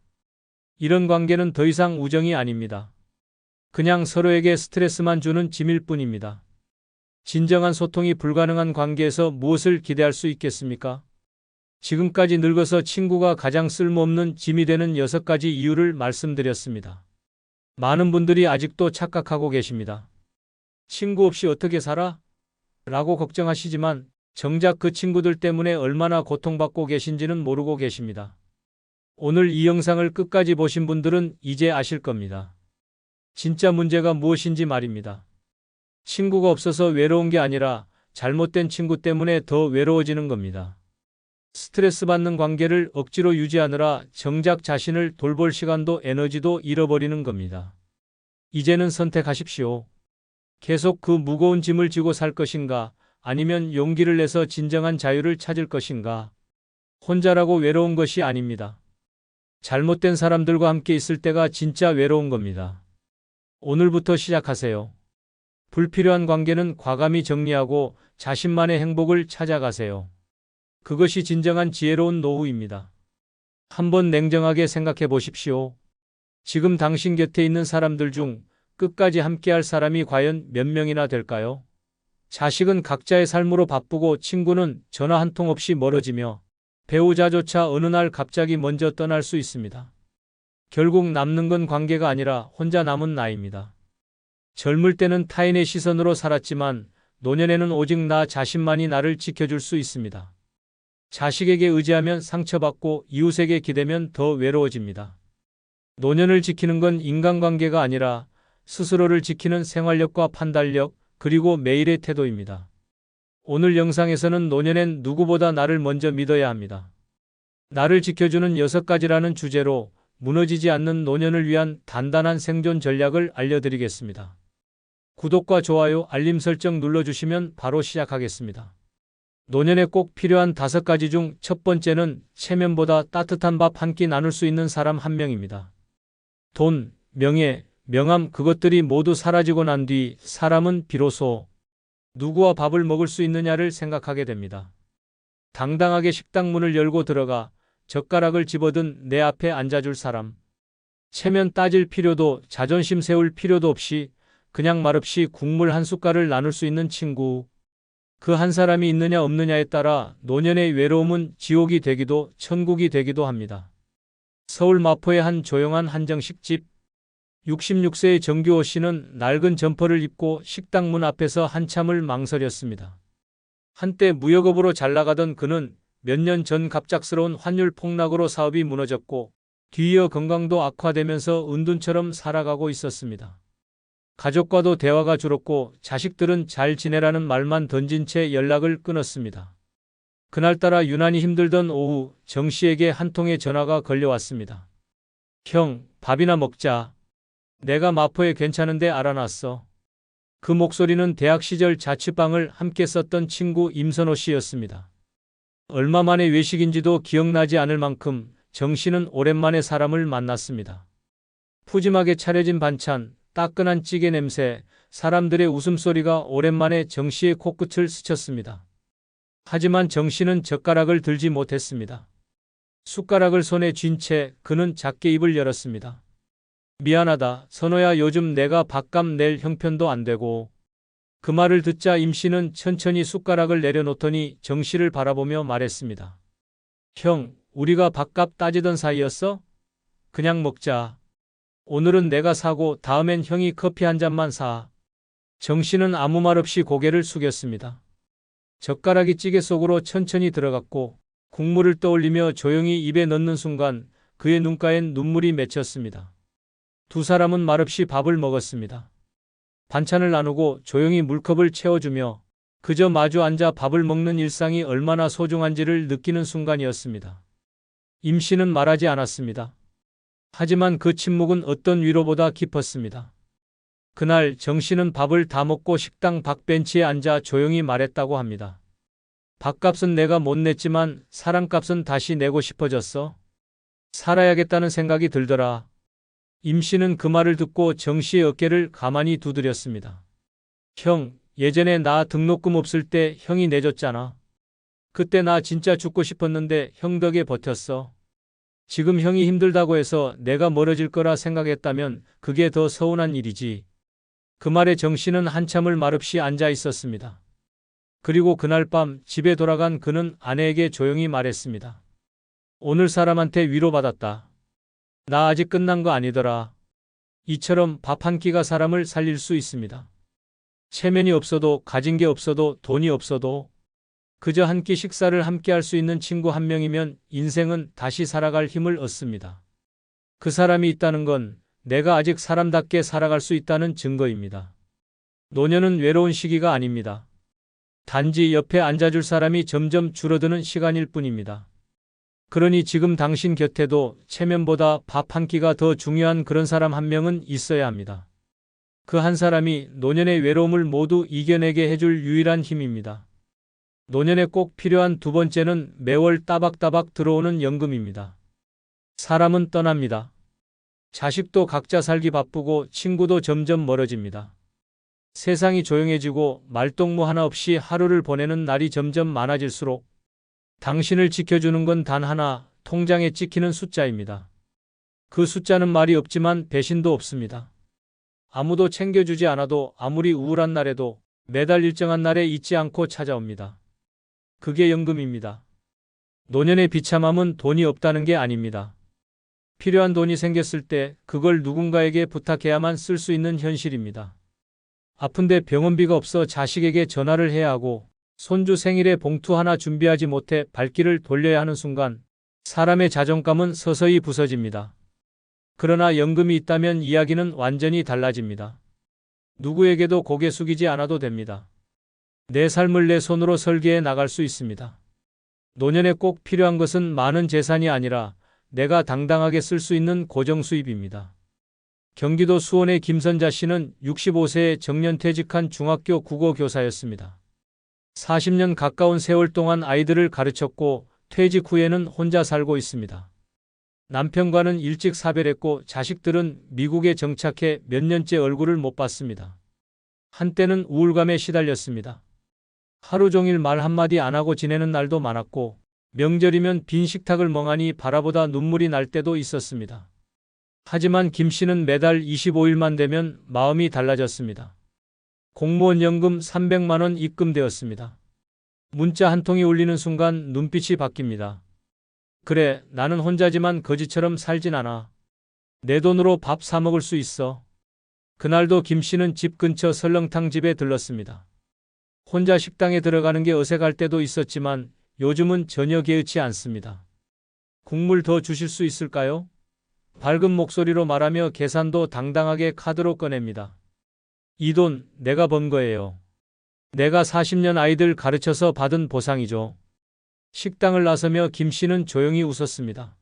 이런 관계는 더 이상 우정이 아닙니다. 그냥 서로에게 스트레스만 주는 짐일 뿐입니다. 진정한 소통이 불가능한 관계에서 무엇을 기대할 수 있겠습니까? 지금까지 늙어서 친구가 가장 쓸모없는 짐이 되는 6가지 이유를 말씀드렸습니다. 많은 분들이 아직도 착각하고 계십니다. 친구 없이 어떻게 살아? 라고 걱정하시지만 정작 그 친구들 때문에 얼마나 고통받고 계신지는 모르고 계십니다. 오늘 이 영상을 끝까지 보신 분들은 이제 아실 겁니다. 진짜 문제가 무엇인지 말입니다. 친구가 없어서 외로운 게 아니라 잘못된 친구 때문에 더 외로워지는 겁니다. 스트레스 받는 관계를 억지로 유지하느라 정작 자신을 돌볼 시간도 에너지도 잃어버리는 겁니다. 이제는 선택하십시오. 계속 그 무거운 짐을 지고 살 것인가, 아니면 용기를 내서 진정한 자유를 찾을 것인가. 혼자라고 외로운 것이 아닙니다. 잘못된 사람들과 함께 있을 때가 진짜 외로운 겁니다. 오늘부터 시작하세요. 불필요한 관계는 과감히 정리하고 자신만의 행복을 찾아가세요. 그것이 진정한 지혜로운 노후입니다. 한번 냉정하게 생각해 보십시오. 지금 당신 곁에 있는 사람들 중 끝까지 함께할 사람이 과연 몇 명이나 될까요? 자식은 각자의 삶으로 바쁘고 친구는 전화 한 통 없이 멀어지며 배우자조차 어느 날 갑자기 먼저 떠날 수 있습니다. 결국 남는 건 관계가 아니라 혼자 남은 나이입니다. 젊을 때는 타인의 시선으로 살았지만 노년에는 오직 나 자신만이 나를 지켜줄 수 있습니다. 자식에게 의지하면 상처받고 이웃에게 기대면 더 외로워집니다. 노년을 지키는 건 인간관계가 아니라 스스로를 지키는 생활력과 판단력, 그리고 매일의 태도입니다. 오늘 영상에서는 노년엔 누구보다 나를 먼저 믿어야 합니다. 나를 지켜주는 6가지라는 주제로 무너지지 않는 노년을 위한 단단한 생존 전략을 알려드리겠습니다. 구독과 좋아요, 알림 설정 눌러주시면 바로 시작하겠습니다. 노년에 꼭 필요한 5가지 중 첫 번째는 체면보다 따뜻한 밥 한 끼 나눌 수 있는 사람 한 명입니다. 돈, 명예, 명함 그것들이 모두 사라지고 난 뒤 사람은 비로소 누구와 밥을 먹을 수 있느냐를 생각하게 됩니다. 당당하게 식당 문을 열고 들어가 젓가락을 집어든 내 앞에 앉아줄 사람. 체면 따질 필요도 자존심 세울 필요도 없이 그냥 말없이 국물 한 숟갈을 나눌 수 있는 친구. 그 한 사람이 있느냐 없느냐에 따라 노년의 외로움은 지옥이 되기도 천국이 되기도 합니다. 서울 마포의 한 조용한 한정식 집. 66세의 정규호 씨는 낡은 점퍼를 입고 식당 문 앞에서 한참을 망설였습니다. 한때 무역업으로 잘 나가던 그는 몇 년 전 갑작스러운 환율 폭락으로 사업이 무너졌고 뒤이어 건강도 악화되면서 은둔처럼 살아가고 있었습니다. 가족과도 대화가 줄었고 자식들은 잘 지내라는 말만 던진 채 연락을 끊었습니다. 그날따라 유난히 힘들던 오후 정 씨에게 한 통의 전화가 걸려왔습니다. 형, 밥이나 먹자. 내가 마포에 괜찮은데 알아놨어. 그 목소리는 대학 시절 자취방을 함께 썼던 친구 임선호 씨였습니다. 얼마 만에 외식인지도 기억나지 않을 만큼 정 씨는 오랜만에 사람을 만났습니다. 푸짐하게 차려진 반찬, 따끈한 찌개 냄새, 사람들의 웃음소리가 오랜만에 정 씨의 코끝을 스쳤습니다. 하지만 정 씨는 젓가락을 들지 못했습니다. 숟가락을 손에 쥔 채 그는 작게 입을 열었습니다. 미안하다, 선호야. 요즘 내가 밥값 낼 형편도 안 되고. 그 말을 듣자 임 씨는 천천히 숟가락을 내려놓더니 정 씨를 바라보며 말했습니다. 형, 우리가 밥값 따지던 사이였어? 그냥 먹자. 오늘은 내가 사고 다음엔 형이 커피 한 잔만 사. 정 씨는 아무 말 없이 고개를 숙였습니다. 젓가락이 찌개 속으로 천천히 들어갔고 국물을 떠올리며 조용히 입에 넣는 순간 그의 눈가엔 눈물이 맺혔습니다. 두 사람은 말없이 밥을 먹었습니다. 반찬을 나누고 조용히 물컵을 채워주며 그저 마주 앉아 밥을 먹는 일상이 얼마나 소중한지를 느끼는 순간이었습니다. 임 씨는 말하지 않았습니다. 하지만 그 침묵은 어떤 위로보다 깊었습니다. 그날 정 씨는 밥을 다 먹고 식당 밖벤치에 앉아 조용히 말했다고 합니다. 밥값은 내가 못 냈지만 사랑값은 다시 내고 싶어졌어. 살아야겠다는 생각이 들더라. 임 씨는 그 말을 듣고 정 씨의 어깨를 가만히 두드렸습니다. 형, 예전에 나 등록금 없을 때 형이 내줬잖아. 그때 나 진짜 죽고 싶었는데 형 덕에 버텼어. 지금 형이 힘들다고 해서 내가 멀어질 거라 생각했다면 그게 더 서운한 일이지. 그 말에 정 씨는 한참을 말없이 앉아 있었습니다. 그리고 그날 밤 집에 돌아간 그는 아내에게 조용히 말했습니다. 오늘 사람한테 위로받았다. 나 아직 끝난 거 아니더라. 이처럼 밥 한 끼가 사람을 살릴 수 있습니다. 체면이 없어도 가진 게 없어도 돈이 없어도 그저 한 끼 식사를 함께 할 수 있는 친구 한 명이면 인생은 다시 살아갈 힘을 얻습니다. 그 사람이 있다는 건 내가 아직 사람답게 살아갈 수 있다는 증거입니다. 노년은 외로운 시기가 아닙니다. 단지 옆에 앉아줄 사람이 점점 줄어드는 시간일 뿐입니다. 그러니 지금 당신 곁에도 체면보다 밥 한 끼가 더 중요한 그런 사람 한 명은 있어야 합니다. 그 한 사람이 노년의 외로움을 모두 이겨내게 해줄 유일한 힘입니다. 노년에 꼭 필요한 두 번째는 매월 따박따박 들어오는 연금입니다. 사람은 떠납니다. 자식도 각자 살기 바쁘고 친구도 점점 멀어집니다. 세상이 조용해지고 말동무 하나 없이 하루를 보내는 날이 점점 많아질수록 당신을 지켜주는 건 단 하나, 통장에 찍히는 숫자입니다. 그 숫자는 말이 없지만 배신도 없습니다. 아무도 챙겨주지 않아도 아무리 우울한 날에도 매달 일정한 날에 잊지 않고 찾아옵니다. 그게 연금입니다. 노년의 비참함은 돈이 없다는 게 아닙니다. 필요한 돈이 생겼을 때 그걸 누군가에게 부탁해야만 쓸 수 있는 현실입니다. 아픈데 병원비가 없어 자식에게 전화를 해야 하고 손주 생일에 봉투 하나 준비하지 못해 발길을 돌려야 하는 순간 사람의 자존감은 서서히 부서집니다. 그러나 연금이 있다면 이야기는 완전히 달라집니다. 누구에게도 고개 숙이지 않아도 됩니다. 내 삶을 내 손으로 설계해 나갈 수 있습니다. 노년에 꼭 필요한 것은 많은 재산이 아니라 내가 당당하게 쓸 수 있는 고정 수입입니다. 경기도 수원의 김선자 씨는 65세에 정년퇴직한 중학교 국어 교사였습니다. 40년 가까운 세월 동안 아이들을 가르쳤고 퇴직 후에는 혼자 살고 있습니다. 남편과는 일찍 사별했고 자식들은 미국에 정착해 몇 년째 얼굴을 못 봤습니다. 한때는 우울감에 시달렸습니다. 하루 종일 말 한마디 안 하고 지내는 날도 많았고 명절이면 빈 식탁을 멍하니 바라보다 눈물이 날 때도 있었습니다. 하지만 김 씨는 매달 25일만 되면 마음이 달라졌습니다. 공무원 연금 300만 원 입금되었습니다. 문자 한 통이 울리는 순간 눈빛이 바뀝니다. 그래, 나는 혼자지만 거지처럼 살진 않아. 내 돈으로 밥 사 먹을 수 있어. 그날도 김 씨는 집 근처 설렁탕 집에 들렀습니다. 혼자 식당에 들어가는 게 어색할 때도 있었지만 요즘은 전혀 개의치 않습니다. 국물 더 주실 수 있을까요? 밝은 목소리로 말하며 계산도 당당하게 카드로 꺼냅니다. 이 돈 내가 번 거예요. 내가 40년 아이들 가르쳐서 받은 보상이죠. 식당을 나서며 김 씨는 조용히 웃었습니다.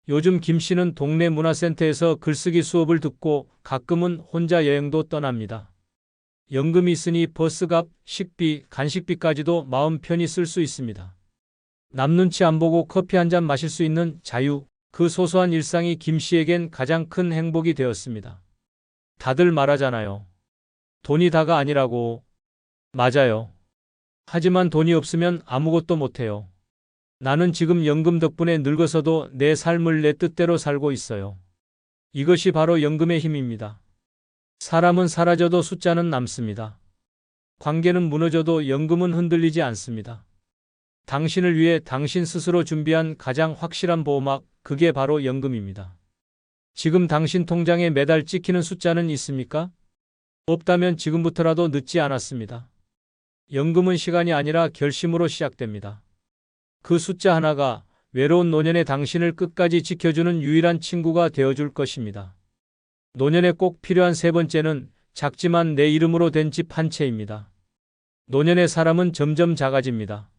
요즘 김 씨는 동네 문화센터에서 글쓰기 수업을 듣고 가끔은 혼자 여행도 떠납니다. 연금이 있으니 버스값, 식비, 간식비까지도 마음 편히 쓸 수 있습니다. 남 눈치 안 보고 커피 한 잔 마실 수 있는 자유, 그 소소한 일상이 김 씨에겐 가장 큰 행복이 되었습니다. 다들 말하잖아요. 돈이 다가 아니라고. 맞아요. 하지만 돈이 없으면 아무것도 못해요. 나는 지금 연금 덕분에 늙어서도 내 삶을 내 뜻대로 살고 있어요. 이것이 바로 연금의 힘입니다. 사람은 사라져도 숫자는 남습니다. 관계는 무너져도 연금은 흔들리지 않습니다. 당신을 위해 당신 스스로 준비한 가장 확실한 보호막, 그게 바로 연금입니다. 지금 당신 통장에 매달 찍히는 숫자는 있습니까? 없다면 지금부터라도 늦지 않았습니다. 연금은 시간이 아니라 결심으로 시작됩니다. 그 숫자 하나가 외로운 노년의 당신을 끝까지 지켜주는 유일한 친구가 되어줄 것입니다. 노년에 꼭 필요한 세 번째는 작지만 내 이름으로 된 집 한 채입니다. 노년의 사람은 점점 작아집니다.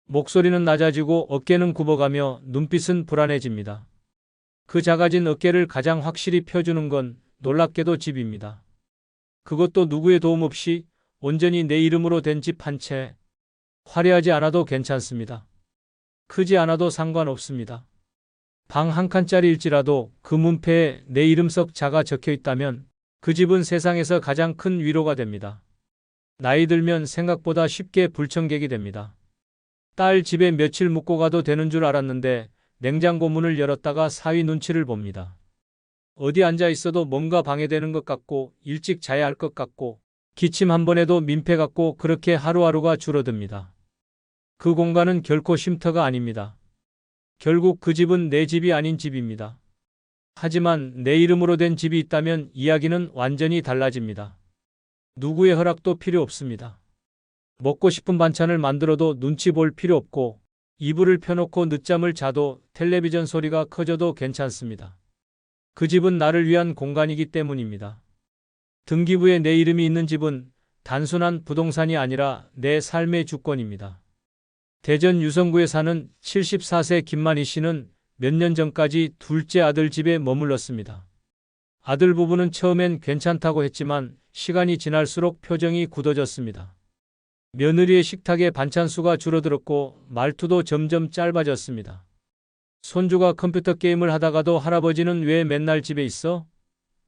목소리는 낮아지고 어깨는 굽어가며 눈빛은 불안해집니다. 그 작아진 어깨를 가장 확실히 펴주는 건 놀랍게도 집입니다. 그것도 누구의 도움 없이 온전히 내 이름으로 된 집 한 채. 화려하지 않아도 괜찮습니다. 크지 않아도 상관없습니다. 방 한 칸짜리일지라도 그 문패에 내 이름 썩 작아 적혀 있다면 그 집은 세상에서 가장 큰 위로가 됩니다. 나이 들면 생각보다 쉽게 불청객이 됩니다. 딸 집에 며칠 묵고 가도 되는 줄 알았는데 냉장고 문을 열었다가 사위 눈치를 봅니다. 어디 앉아 있어도 뭔가 방해되는 것 같고 일찍 자야 할 것 같고 기침 한 번 해도 민폐 같고 그렇게 하루하루가 줄어듭니다. 그 공간은 결코 쉼터가 아닙니다. 결국 그 집은 내 집이 아닌 집입니다. 하지만 내 이름으로 된 집이 있다면 이야기는 완전히 달라집니다. 누구의 허락도 필요 없습니다. 먹고 싶은 반찬을 만들어도 눈치 볼 필요 없고 이불을 펴놓고 늦잠을 자도 텔레비전 소리가 커져도 괜찮습니다. 그 집은 나를 위한 공간이기 때문입니다. 등기부에 내 이름이 있는 집은 단순한 부동산이 아니라 내 삶의 주권입니다. 대전 유성구에 사는 74세 김만희 씨는 몇 년 전까지 둘째 아들 집에 머물렀습니다. 아들 부부는 처음엔 괜찮다고 했지만 시간이 지날수록 표정이 굳어졌습니다. 며느리의 식탁에 반찬 수가 줄어들었고 말투도 점점 짧아졌습니다. 손주가 컴퓨터 게임을 하다가도 할아버지는 왜 맨날 집에 있어?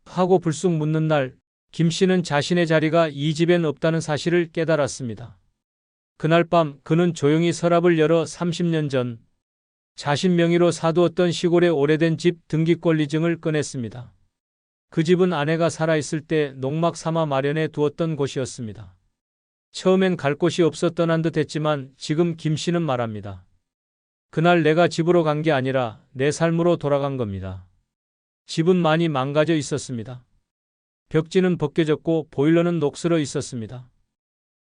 하고 불쑥 묻는 날, 김 씨는 자신의 자리가 이 집엔 없다는 사실을 깨달았습니다. 그날 밤 그는 조용히 서랍을 열어 30년 전 자신 명의로 사두었던 시골의 오래된 집 등기권리증을 꺼냈습니다. 그 집은 아내가 살아있을 때 농막 삼아 마련해 두었던 곳이었습니다. 처음엔 갈 곳이 없어 떠난 듯 했지만 지금 김 씨는 말합니다. 그날 내가 집으로 간 게 아니라 내 삶으로 돌아간 겁니다. 집은 많이 망가져 있었습니다. 벽지는 벗겨졌고 보일러는 녹슬어 있었습니다.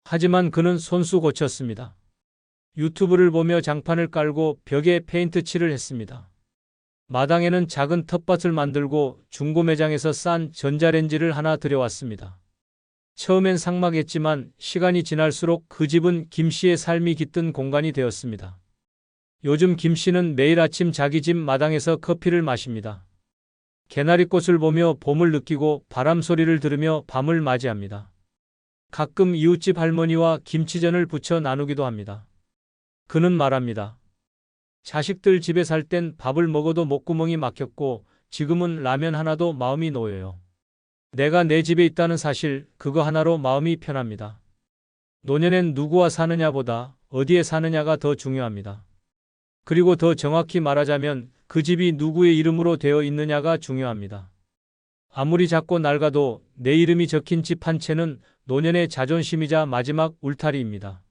하지만 그는 손수 고쳤습니다. 유튜브를 보며 장판을 깔고 벽에 페인트 칠을 했습니다. 마당에는 작은 텃밭을 만들고 중고 매장에서 싼 전자레인지를 하나 들여왔습니다. 처음엔 삭막했지만 시간이 지날수록 그 집은 김 씨의 삶이 깃든 공간이 되었습니다. 요즘 김 씨는 매일 아침 자기 집 마당에서 커피를 마십니다. 개나리꽃을 보며 봄을 느끼고 바람 소리를 들으며 밤을 맞이합니다. 가끔 이웃집 할머니와 김치전을 부쳐 나누기도 합니다. 그는 말합니다. 자식들 집에 살 땐 밥을 먹어도 목구멍이 막혔고 지금은 라면 하나도 마음이 놓여요. 내가 내 집에 있다는 사실, 그거 하나로 마음이 편합니다. 노년엔 누구와 사느냐보다 어디에 사느냐가 더 중요합니다. 그리고 더 정확히 말하자면 그 집이 누구의 이름으로 되어 있느냐가 중요합니다. 아무리 작고 낡아도 내 이름이 적힌 집 한 채는 노년의 자존심이자 마지막 울타리입니다.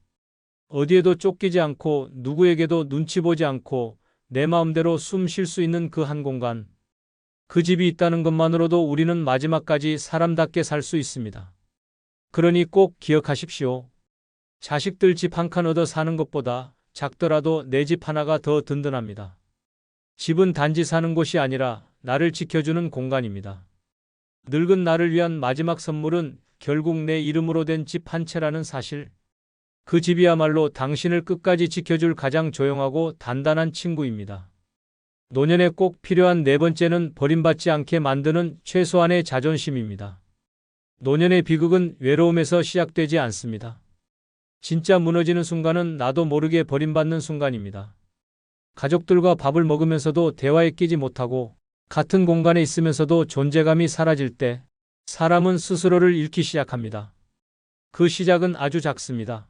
어디에도 쫓기지 않고 누구에게도 눈치 보지 않고 내 마음대로 숨 쉴 수 있는 그 한 공간. 그 집이 있다는 것만으로도 우리는 마지막까지 사람답게 살 수 있습니다. 그러니 꼭 기억하십시오. 자식들 집 한 칸 얻어 사는 것보다 작더라도 내 집 하나가 더 든든합니다. 집은 단지 사는 곳이 아니라 나를 지켜주는 공간입니다. 늙은 나를 위한 마지막 선물은 결국 내 이름으로 된 집 한 채라는 사실. 그 집이야말로 당신을 끝까지 지켜줄 가장 조용하고 단단한 친구입니다. 노년에 꼭 필요한 네 번째는 버림받지 않게 만드는 최소한의 자존심입니다. 노년의 비극은 외로움에서 시작되지 않습니다. 진짜 무너지는 순간은 나도 모르게 버림받는 순간입니다. 가족들과 밥을 먹으면서도 대화에 끼지 못하고 같은 공간에 있으면서도 존재감이 사라질 때 사람은 스스로를 잃기 시작합니다. 그 시작은 아주 작습니다.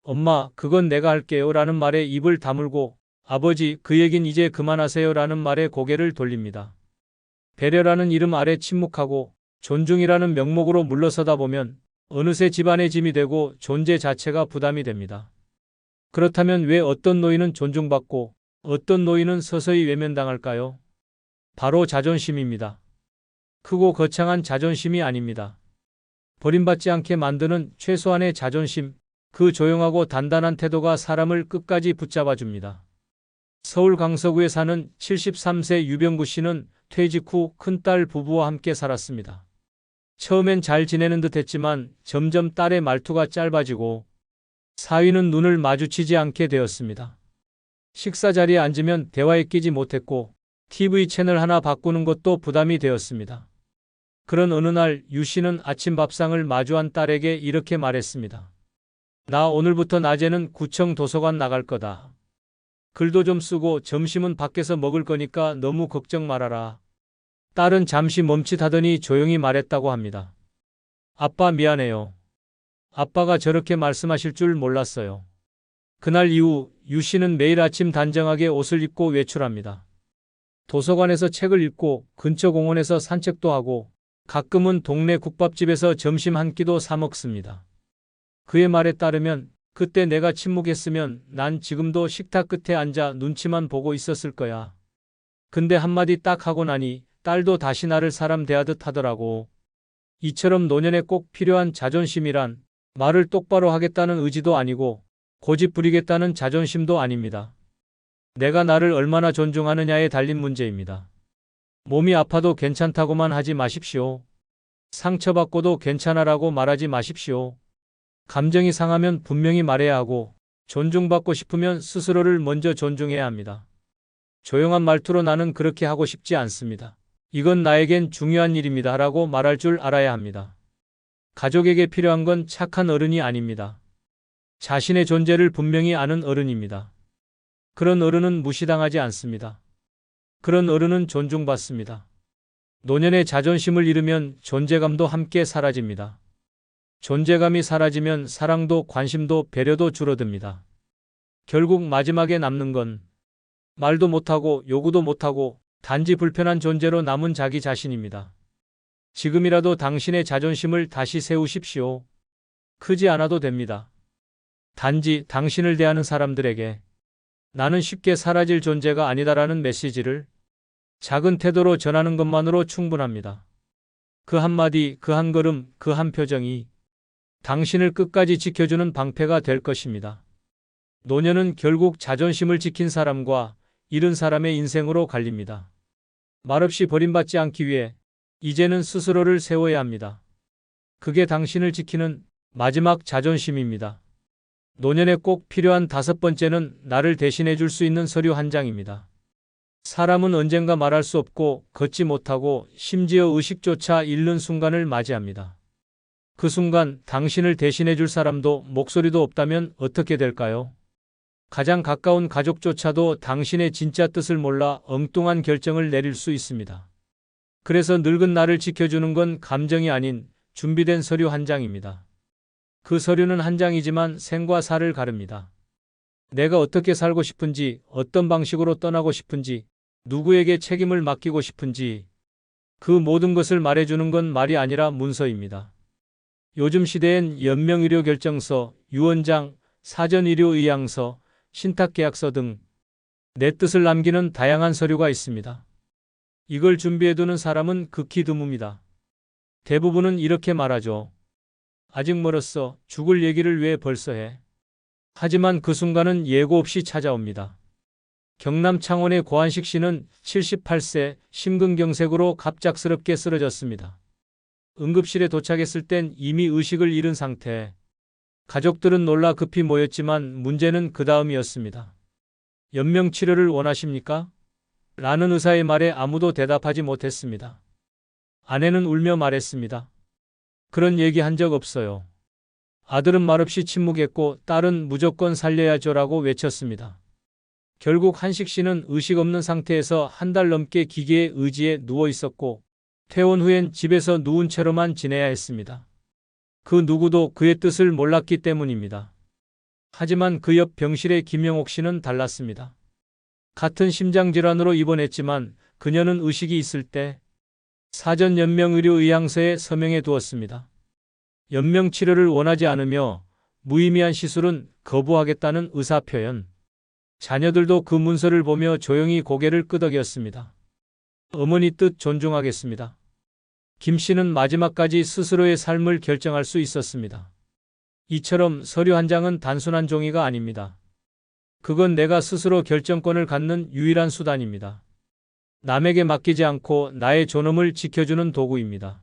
엄마, 그건 내가 할게요 라는 말에 입을 다물고 아버지, 그 얘긴 이제 그만하세요 라는 말에 고개를 돌립니다. 배려라는 이름 아래 침묵하고 존중이라는 명목으로 물러서다 보면 어느새 집안의 짐이 되고 존재 자체가 부담이 됩니다. 그렇다면 왜 어떤 노인은 존중받고 어떤 노인은 서서히 외면당할까요? 바로 자존심입니다. 크고 거창한 자존심이 아닙니다. 버림받지 않게 만드는 최소한의 자존심, 그 조용하고 단단한 태도가 사람을 끝까지 붙잡아줍니다. 서울 강서구에 사는 73세 유병구 씨는 퇴직 후 큰딸 부부와 함께 살았습니다. 처음엔 잘 지내는 듯 했지만 점점 딸의 말투가 짧아지고 사위는 눈을 마주치지 않게 되었습니다. 식사 자리에 앉으면 대화에 끼지 못했고 TV 채널 하나 바꾸는 것도 부담이 되었습니다. 그런 어느 날 유 씨는 아침 밥상을 마주한 딸에게 이렇게 말했습니다. 나 오늘부터 낮에는 구청 도서관 나갈 거다. 글도 좀 쓰고 점심은 밖에서 먹을 거니까 너무 걱정 말아라. 딸은 잠시 멈칫하더니 조용히 말했다고 합니다. 아빠 미안해요. 아빠가 저렇게 말씀하실 줄 몰랐어요. 그날 이후 유 씨는 매일 아침 단정하게 옷을 입고 외출합니다. 도서관에서 책을 읽고 근처 공원에서 산책도 하고 가끔은 동네 국밥집에서 점심 한 끼도 사 먹습니다. 그의 말에 따르면 그때 내가 침묵했으면 난 지금도 식탁 끝에 앉아 눈치만 보고 있었을 거야. 근데 한마디 딱 하고 나니 딸도 다시 나를 사람 대하듯 하더라고. 이처럼 노년에 꼭 필요한 자존심이란 말을 똑바로 하겠다는 의지도 아니고 고집 부리겠다는 자존심도 아닙니다. 내가 나를 얼마나 존중하느냐에 달린 문제입니다. 몸이 아파도 괜찮다고만 하지 마십시오. 상처받고도 괜찮아라고 말하지 마십시오. 감정이 상하면 분명히 말해야 하고 존중받고 싶으면 스스로를 먼저 존중해야 합니다. 조용한 말투로 나는 그렇게 하고 싶지 않습니다. 이건 나에겐 중요한 일입니다 라고 말할 줄 알아야 합니다. 가족에게 필요한 건 착한 어른이 아닙니다. 자신의 존재를 분명히 아는 어른입니다. 그런 어른은 무시당하지 않습니다. 그런 어른은 존중받습니다. 노년의 자존심을 잃으면 존재감도 함께 사라집니다. 존재감이 사라지면 사랑도 관심도 배려도 줄어듭니다. 결국 마지막에 남는 건 말도 못하고 요구도 못하고 단지 불편한 존재로 남은 자기 자신입니다. 지금이라도 당신의 자존심을 다시 세우십시오. 크지 않아도 됩니다. 단지 당신을 대하는 사람들에게 나는 쉽게 사라질 존재가 아니다라는 메시지를 작은 태도로 전하는 것만으로 충분합니다. 그 한마디, 그 한 걸음, 그 한 표정이 당신을 끝까지 지켜주는 방패가 될 것입니다. 노년은 결국 자존심을 지킨 사람과 잃은 사람의 인생으로 갈립니다. 말없이 버림받지 않기 위해 이제는 스스로를 세워야 합니다. 그게 당신을 지키는 마지막 자존심입니다. 노년에 꼭 필요한 다섯 번째는 나를 대신해 줄 수 있는 서류 한 장입니다. 사람은 언젠가 말할 수 없고 걷지 못하고 심지어 의식조차 잃는 순간을 맞이합니다. 그 순간 당신을 대신해 줄 사람도 목소리도 없다면 어떻게 될까요? 가장 가까운 가족조차도 당신의 진짜 뜻을 몰라 엉뚱한 결정을 내릴 수 있습니다. 그래서 늙은 나를 지켜주는 건 감정이 아닌 준비된 서류 한 장입니다. 그 서류는 한 장이지만 생과 사를 가릅니다. 내가 어떻게 살고 싶은지, 어떤 방식으로 떠나고 싶은지, 누구에게 책임을 맡기고 싶은지 그 모든 것을 말해주는 건 말이 아니라 문서입니다. 요즘 시대엔 연명의료결정서, 유언장, 사전의료의향서, 신탁계약서 등 내 뜻을 남기는 다양한 서류가 있습니다. 이걸 준비해두는 사람은 극히 드뭅니다. 대부분은 이렇게 말하죠. 아직 멀었어. 죽을 얘기를 왜 벌써 해? 하지만 그 순간은 예고 없이 찾아옵니다. 경남 창원의 고한식 씨는 78세 심근경색으로 갑작스럽게 쓰러졌습니다. 응급실에 도착했을 땐 이미 의식을 잃은 상태. 가족들은 놀라 급히 모였지만 문제는 그 다음이었습니다. 연명치료를 원하십니까? 라는 의사의 말에 아무도 대답하지 못했습니다. 아내는 울며 말했습니다. 그런 얘기 한 적 없어요. 아들은 말없이 침묵했고 딸은 무조건 살려야죠라고 외쳤습니다. 결국 한식 씨는 의식 없는 상태에서 한 달 넘게 기계의 의지에 누워 있었고 퇴원 후엔 집에서 누운 채로만 지내야 했습니다. 그 누구도 그의 뜻을 몰랐기 때문입니다. 하지만 그 옆 병실의 김영옥 씨는 달랐습니다. 같은 심장질환으로 입원했지만 그녀는 의식이 있을 때 사전 연명의료의향서에 서명해 두었습니다. 연명치료를 원하지 않으며 무의미한 시술은 거부하겠다는 의사표현. 자녀들도 그 문서를 보며 조용히 고개를 끄덕였습니다. 어머니 뜻 존중하겠습니다. 김 씨는 마지막까지 스스로의 삶을 결정할 수 있었습니다. 이처럼 서류 한 장은 단순한 종이가 아닙니다. 그건 내가 스스로 결정권을 갖는 유일한 수단입니다. 남에게 맡기지 않고 나의 존엄을 지켜주는 도구입니다.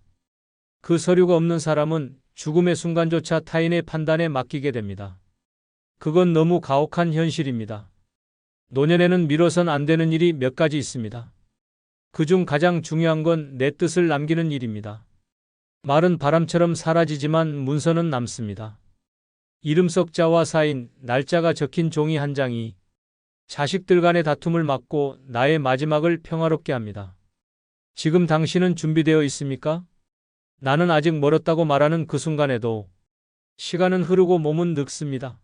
그 서류가 없는 사람은 죽음의 순간조차 타인의 판단에 맡기게 됩니다. 그건 너무 가혹한 현실입니다. 노년에는 미뤄선 안 되는 일이 몇 가지 있습니다. 그중 가장 중요한 건 내 뜻을 남기는 일입니다. 말은 바람처럼 사라지지만 문서는 남습니다. 이름 석자와 사인, 날짜가 적힌 종이 한 장이 자식들 간의 다툼을 막고 나의 마지막을 평화롭게 합니다. 지금 당신은 준비되어 있습니까? 나는 아직 멀었다고 말하는 그 순간에도 시간은 흐르고 몸은 늙습니다.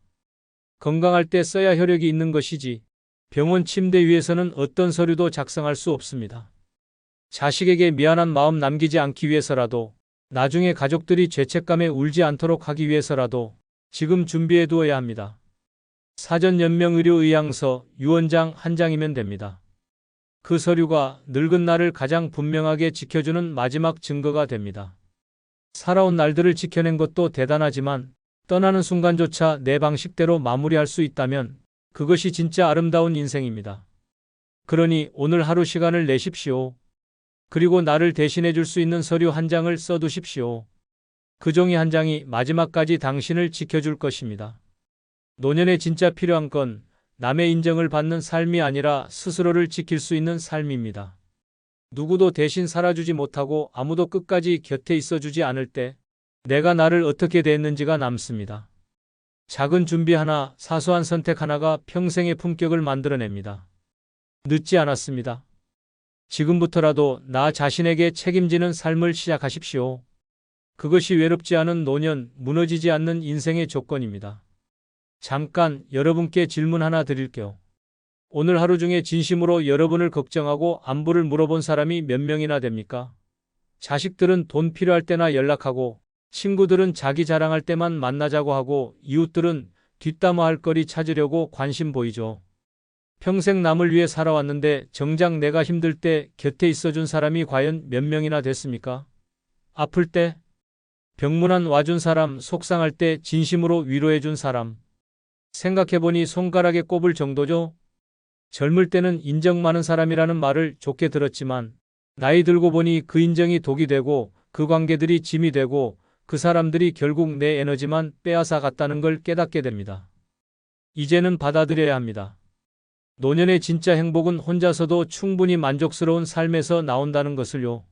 건강할 때 써야 혈액이 있는 것이지 병원 침대 위에서는 어떤 서류도 작성할 수 없습니다. 자식에게 미안한 마음 남기지 않기 위해서라도 나중에 가족들이 죄책감에 울지 않도록 하기 위해서라도 지금 준비해 두어야 합니다. 사전 연명의료의향서 유언장 한 장이면 됩니다. 그 서류가 늙은 나를 가장 분명하게 지켜주는 마지막 증거가 됩니다. 살아온 날들을 지켜낸 것도 대단하지만 떠나는 순간조차 내 방식대로 마무리할 수 있다면 그것이 진짜 아름다운 인생입니다. 그러니 오늘 하루 시간을 내십시오. 그리고 나를 대신해 줄 수 있는 서류 한 장을 써두십시오. 그 종이 한 장이 마지막까지 당신을 지켜줄 것입니다. 노년에 진짜 필요한 건 남의 인정을 받는 삶이 아니라 스스로를 지킬 수 있는 삶입니다. 누구도 대신 살아주지 못하고 아무도 끝까지 곁에 있어주지 않을 때 내가 나를 어떻게 대했는지가 남습니다. 작은 준비 하나, 사소한 선택 하나가 평생의 품격을 만들어냅니다. 늦지 않았습니다. 지금부터라도 나 자신에게 책임지는 삶을 시작하십시오. 그것이 외롭지 않은 노년, 무너지지 않는 인생의 조건입니다. 잠깐 여러분께 질문 하나 드릴게요. 오늘 하루 중에 진심으로 여러분을 걱정하고 안부를 물어본 사람이 몇 명이나 됩니까? 자식들은 돈 필요할 때나 연락하고, 친구들은 자기 자랑할 때만 만나자고 하고, 이웃들은 뒷담화 할 거리 찾으려고 관심 보이죠. 평생 남을 위해 살아왔는데 정작 내가 힘들 때 곁에 있어준 사람이 과연 몇 명이나 됐습니까? 아플 때, 병문안 와준 사람, 속상할 때 진심으로 위로해준 사람. 생각해보니 손가락에 꼽을 정도죠? 젊을 때는 인정 많은 사람이라는 말을 좋게 들었지만 나이 들고 보니 그 인정이 독이 되고 그 관계들이 짐이 되고 그 사람들이 결국 내 에너지만 빼앗아 갔다는 걸 깨닫게 됩니다. 이제는 받아들여야 합니다. 노년의 진짜 행복은 혼자서도 충분히 만족스러운 삶에서 나온다는 것을요.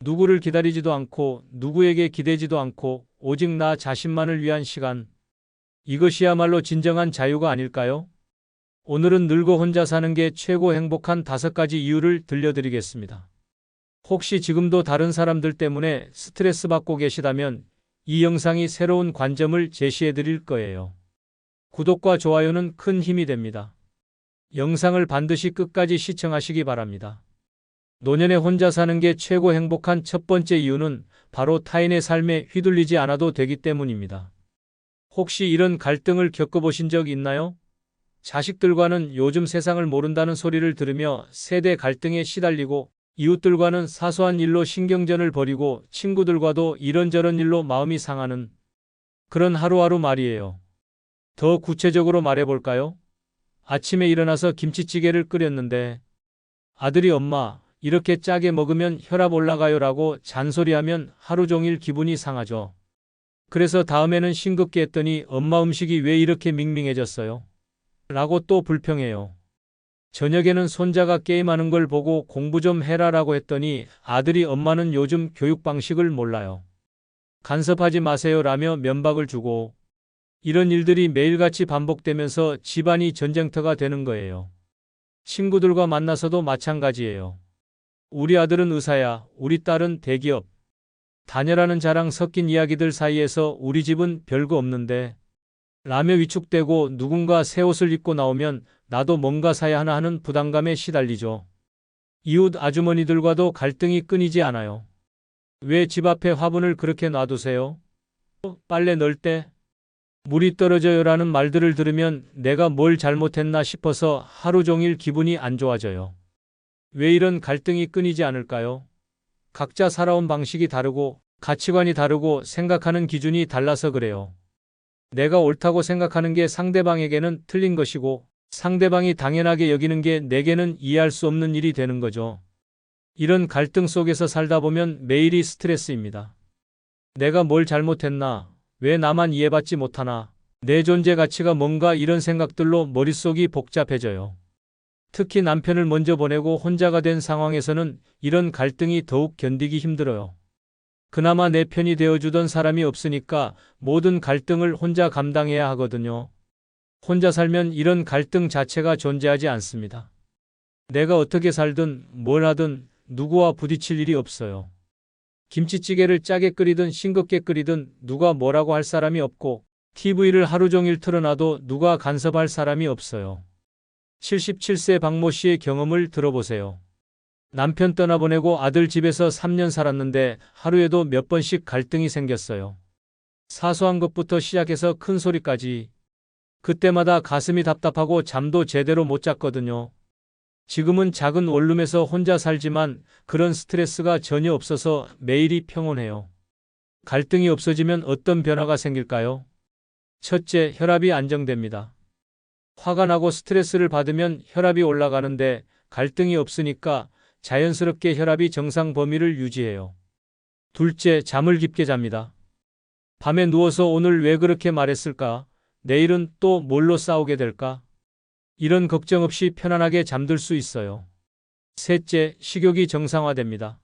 누구를 기다리지도 않고 누구에게 기대지도 않고 오직 나 자신만을 위한 시간. 이것이야말로 진정한 자유가 아닐까요? 오늘은 늙어 혼자 사는 게 최고 행복한 5가지 이유를 들려드리겠습니다. 혹시 지금도 다른 사람들 때문에 스트레스 받고 계시다면 이 영상이 새로운 관점을 제시해 드릴 거예요. 구독과 좋아요는 큰 힘이 됩니다. 영상을 반드시 끝까지 시청하시기 바랍니다. 노년에 혼자 사는 게 최고 행복한 첫 번째 이유는 바로 타인의 삶에 휘둘리지 않아도 되기 때문입니다. 혹시 이런 갈등을 겪어보신 적 있나요? 자식들과는 요즘 세상을 모른다는 소리를 들으며 세대 갈등에 시달리고 이웃들과는 사소한 일로 신경전을 벌이고 친구들과도 이런저런 일로 마음이 상하는 그런 하루하루 말이에요. 더 구체적으로 말해볼까요? 아침에 일어나서 김치찌개를 끓였는데 아들이 엄마, 이렇게 짜게 먹으면 혈압 올라가요라고 잔소리하면 하루 종일 기분이 상하죠. 그래서 다음에는 싱겁게 했더니 엄마 음식이 왜 이렇게 밍밍해졌어요? 라고 또 불평해요. 저녁에는 손자가 게임하는 걸 보고 공부 좀 해라라고 했더니 아들이 엄마는 요즘 교육 방식을 몰라요. 간섭하지 마세요라며 면박을 주고 이런 일들이 매일같이 반복되면서 집안이 전쟁터가 되는 거예요. 친구들과 만나서도 마찬가지예요. 우리 아들은 의사야, 우리 딸은 대기업 다녀라는 자랑 섞인 이야기들 사이에서 우리 집은 별거 없는데 라며 위축되고 누군가 새 옷을 입고 나오면 나도 뭔가 사야 하나 하는 부담감에 시달리죠. 이웃 아주머니들과도 갈등이 끊이지 않아요. 왜 집 앞에 화분을 그렇게 놔두세요? 빨래 넣을 때 물이 떨어져요라는 말들을 들으면 내가 뭘 잘못했나 싶어서 하루 종일 기분이 안 좋아져요. 왜 이런 갈등이 끊이지 않을까요? 각자 살아온 방식이 다르고 가치관이 다르고 생각하는 기준이 달라서 그래요. 내가 옳다고 생각하는 게 상대방에게는 틀린 것이고 상대방이 당연하게 여기는 게 내게는 이해할 수 없는 일이 되는 거죠. 이런 갈등 속에서 살다 보면 매일이 스트레스입니다. 내가 뭘 잘못했나? 왜 나만 이해받지 못하나? 내 존재 가치가 뭔가 이런 생각들로 머릿속이 복잡해져요. 특히 남편을 먼저 보내고 혼자가 된 상황에서는 이런 갈등이 더욱 견디기 힘들어요. 그나마 내 편이 되어주던 사람이 없으니까 모든 갈등을 혼자 감당해야 하거든요. 혼자 살면 이런 갈등 자체가 존재하지 않습니다. 내가 어떻게 살든 뭘 하든 누구와 부딪힐 일이 없어요. 김치찌개를 짜게 끓이든 싱겁게 끓이든 누가 뭐라고 할 사람이 없고 TV를 하루 종일 틀어놔도 누가 간섭할 사람이 없어요. 77세 박모 씨의 경험을 들어보세요. 남편 떠나보내고 아들 집에서 3년 살았는데 하루에도 몇 번씩 갈등이 생겼어요. 사소한 것부터 시작해서 큰 소리까지. 그때마다 가슴이 답답하고 잠도 제대로 못 잤거든요. 지금은 작은 원룸에서 혼자 살지만 그런 스트레스가 전혀 없어서 매일이 평온해요. 갈등이 없어지면 어떤 변화가 생길까요? 첫째, 혈압이 안정됩니다. 화가 나고 스트레스를 받으면 혈압이 올라가는데 갈등이 없으니까 자연스럽게 혈압이 정상 범위를 유지해요. 둘째, 잠을 깊게 잡니다. 밤에 누워서 오늘 왜 그렇게 말했을까? 내일은 또 뭘로 싸우게 될까? 이런 걱정 없이 편안하게 잠들 수 있어요. 셋째, 식욕이 정상화됩니다.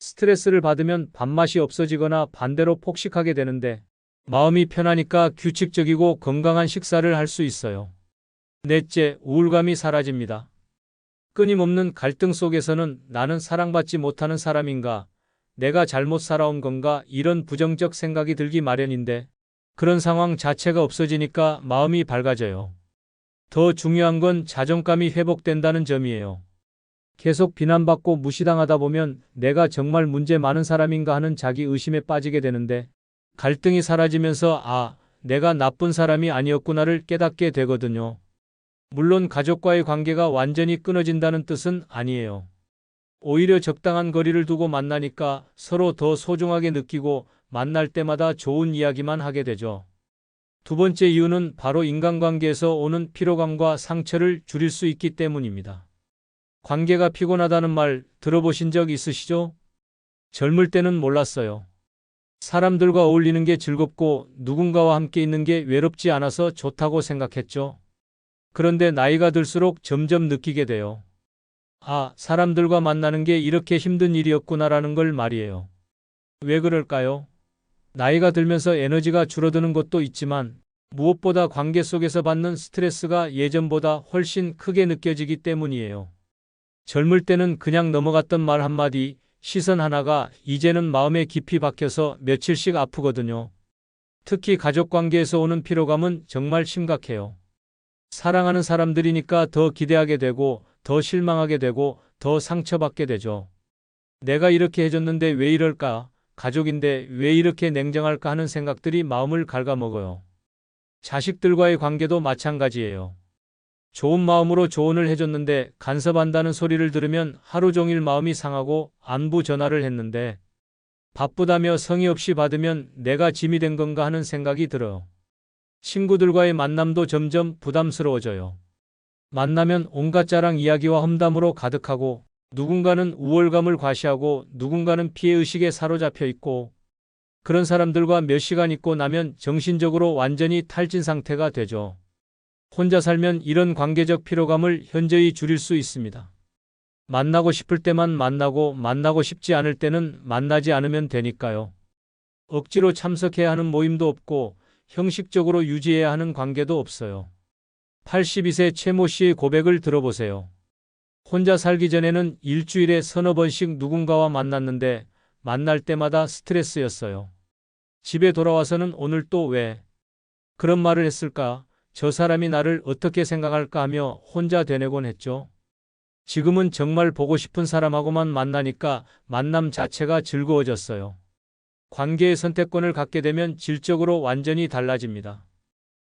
스트레스를 받으면 밥맛이 없어지거나 반대로 폭식하게 되는데 마음이 편하니까 규칙적이고 건강한 식사를 할 수 있어요. 넷째, 우울감이 사라집니다. 끊임없는 갈등 속에서는 나는 사랑받지 못하는 사람인가? 내가 잘못 살아온 건가? 이런 부정적 생각이 들기 마련인데 그런 상황 자체가 없어지니까 마음이 밝아져요. 더 중요한 건 자존감이 회복된다는 점이에요. 계속 비난받고 무시당하다 보면 내가 정말 문제 많은 사람인가 하는 자기 의심에 빠지게 되는데 갈등이 사라지면서 아, 내가 나쁜 사람이 아니었구나를 깨닫게 되거든요. 물론 가족과의 관계가 완전히 끊어진다는 뜻은 아니에요. 오히려 적당한 거리를 두고 만나니까 서로 더 소중하게 느끼고 만날 때마다 좋은 이야기만 하게 되죠. 두 번째 이유는 바로 인간관계에서 오는 피로감과 상처를 줄일 수 있기 때문입니다. 관계가 피곤하다는 말 들어보신 적 있으시죠? 젊을 때는 몰랐어요. 사람들과 어울리는 게 즐겁고 누군가와 함께 있는 게 외롭지 않아서 좋다고 생각했죠. 그런데 나이가 들수록 점점 느끼게 돼요. 아, 사람들과 만나는 게 이렇게 힘든 일이었구나라는 걸 말이에요. 왜 그럴까요? 나이가 들면서 에너지가 줄어드는 것도 있지만 무엇보다 관계 속에서 받는 스트레스가 예전보다 훨씬 크게 느껴지기 때문이에요. 젊을 때는 그냥 넘어갔던 말 한마디, 시선 하나가 이제는 마음에 깊이 박혀서 며칠씩 아프거든요. 특히 가족 관계에서 오는 피로감은 정말 심각해요. 사랑하는 사람들이니까 더 기대하게 되고 더 실망하게 되고 더 상처받게 되죠. 내가 이렇게 해줬는데 왜 이럴까? 가족인데 왜 이렇게 냉정할까 하는 생각들이 마음을 갉아먹어요. 자식들과의 관계도 마찬가지예요. 좋은 마음으로 조언을 해줬는데 간섭한다는 소리를 들으면 하루 종일 마음이 상하고 안부 전화를 했는데 바쁘다며 성의 없이 받으면 내가 짐이 된 건가 하는 생각이 들어요. 친구들과의 만남도 점점 부담스러워져요. 만나면 온갖 자랑 이야기와 험담으로 가득하고 누군가는 우월감을 과시하고 누군가는 피해의식에 사로잡혀 있고 그런 사람들과 몇 시간 있고 나면 정신적으로 완전히 탈진 상태가 되죠. 혼자 살면 이런 관계적 피로감을 현저히 줄일 수 있습니다. 만나고 싶을 때만 만나고 싶지 않을 때는 만나지 않으면 되니까요. 억지로 참석해야 하는 모임도 없고 형식적으로 유지해야 하는 관계도 없어요. 82세 최모 씨의 고백을 들어보세요. 혼자 살기 전에는 일주일에 서너 번씩 누군가와 만났는데 만날 때마다 스트레스였어요. 집에 돌아와서는 오늘 또 왜 그런 말을 했을까? 저 사람이 나를 어떻게 생각할까 하며 혼자 되뇌곤 했죠. 지금은 정말 보고 싶은 사람하고만 만나니까 만남 자체가 즐거워졌어요. 관계의 선택권을 갖게 되면 질적으로 완전히 달라집니다.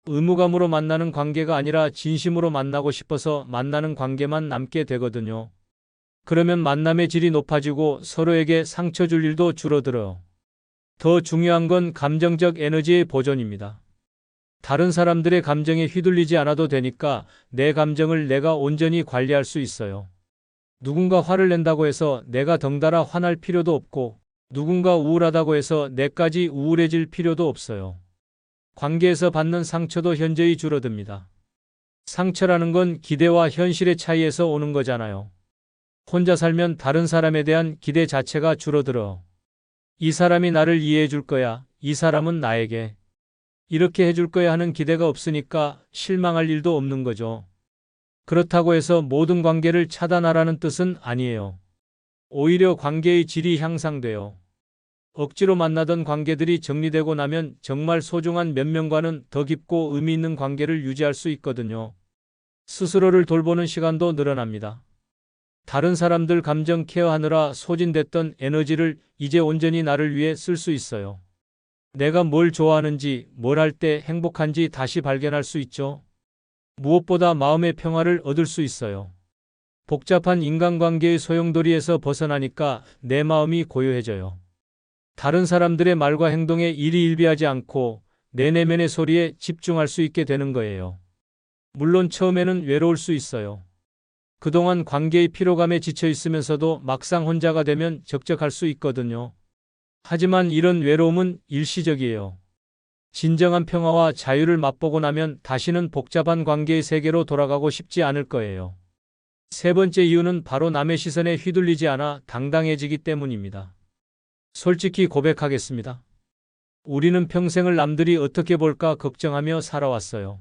의무감으로 만나는 관계가 아니라 진심으로 만나고 싶어서 만나는 관계만 남게 되거든요. 그러면 만남의 질이 높아지고 서로에게 상처 줄 일도 줄어들어요. 더 중요한 건 감정적 에너지의 보존입니다. 다른 사람들의 감정에 휘둘리지 않아도 되니까 내 감정을 내가 온전히 관리할 수 있어요. 누군가 화를 낸다고 해서 내가 덩달아 화날 필요도 없고 누군가 우울하다고 해서 내까지 우울해질 필요도 없어요. 관계에서 받는 상처도 현저히 줄어듭니다. 상처라는 건 기대와 현실의 차이에서 오는 거잖아요. 혼자 살면 다른 사람에 대한 기대 자체가 줄어들어. 이 사람이 나를 이해해 줄 거야. 이 사람은 나에게 이렇게 해줄 거야 하는 기대가 없으니까 실망할 일도 없는 거죠. 그렇다고 해서 모든 관계를 차단하라는 뜻은 아니에요. 오히려 관계의 질이 향상돼요. 억지로 만나던 관계들이 정리되고 나면 정말 소중한 몇 명과는 더 깊고 의미 있는 관계를 유지할 수 있거든요. 스스로를 돌보는 시간도 늘어납니다. 다른 사람들 감정 케어하느라 소진됐던 에너지를 이제 온전히 나를 위해 쓸 수 있어요. 내가 뭘 좋아하는지, 뭘 할 때 행복한지 다시 발견할 수 있죠. 무엇보다 마음의 평화를 얻을 수 있어요. 복잡한 인간관계의 소용돌이에서 벗어나니까 내 마음이 고요해져요. 다른 사람들의 말과 행동에 일희일비하지 않고 내 내면의 소리에 집중할 수 있게 되는 거예요. 물론 처음에는 외로울 수 있어요. 그동안 관계의 피로감에 지쳐 있으면서도 막상 혼자가 되면 적적할 수 있거든요. 하지만 이런 외로움은 일시적이에요. 진정한 평화와 자유를 맛보고 나면 다시는 복잡한 관계의 세계로 돌아가고 싶지 않을 거예요. 세 번째 이유는 바로 남의 시선에 휘둘리지 않아 당당해지기 때문입니다. 솔직히 고백하겠습니다. 우리는 평생을 남들이 어떻게 볼까 걱정하며 살아왔어요.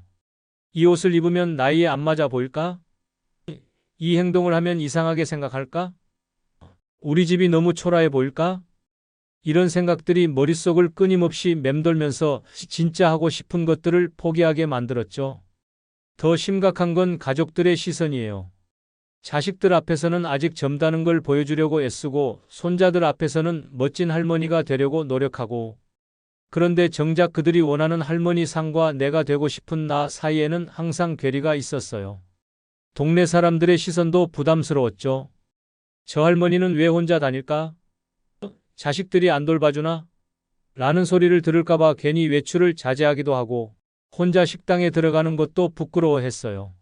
이 옷을 입으면 나이에 안 맞아 보일까? 이 행동을 하면 이상하게 생각할까? 우리 집이 너무 초라해 보일까? 이런 생각들이 머릿속을 끊임없이 맴돌면서 진짜 하고 싶은 것들을 포기하게 만들었죠. 더 심각한 건 가족들의 시선이에요. 자식들 앞에서는 아직 젊다는 걸 보여주려고 애쓰고 손자들 앞에서는 멋진 할머니가 되려고 노력하고 그런데 정작 그들이 원하는 할머니 상과 내가 되고 싶은 나 사이에는 항상 괴리가 있었어요. 동네 사람들의 시선도 부담스러웠죠. 저 할머니는 왜 혼자 다닐까? 자식들이 안 돌봐주나? 라는 소리를 들을까봐 괜히 외출을 자제하기도 하고 혼자 식당에 들어가는 것도 부끄러워했어요.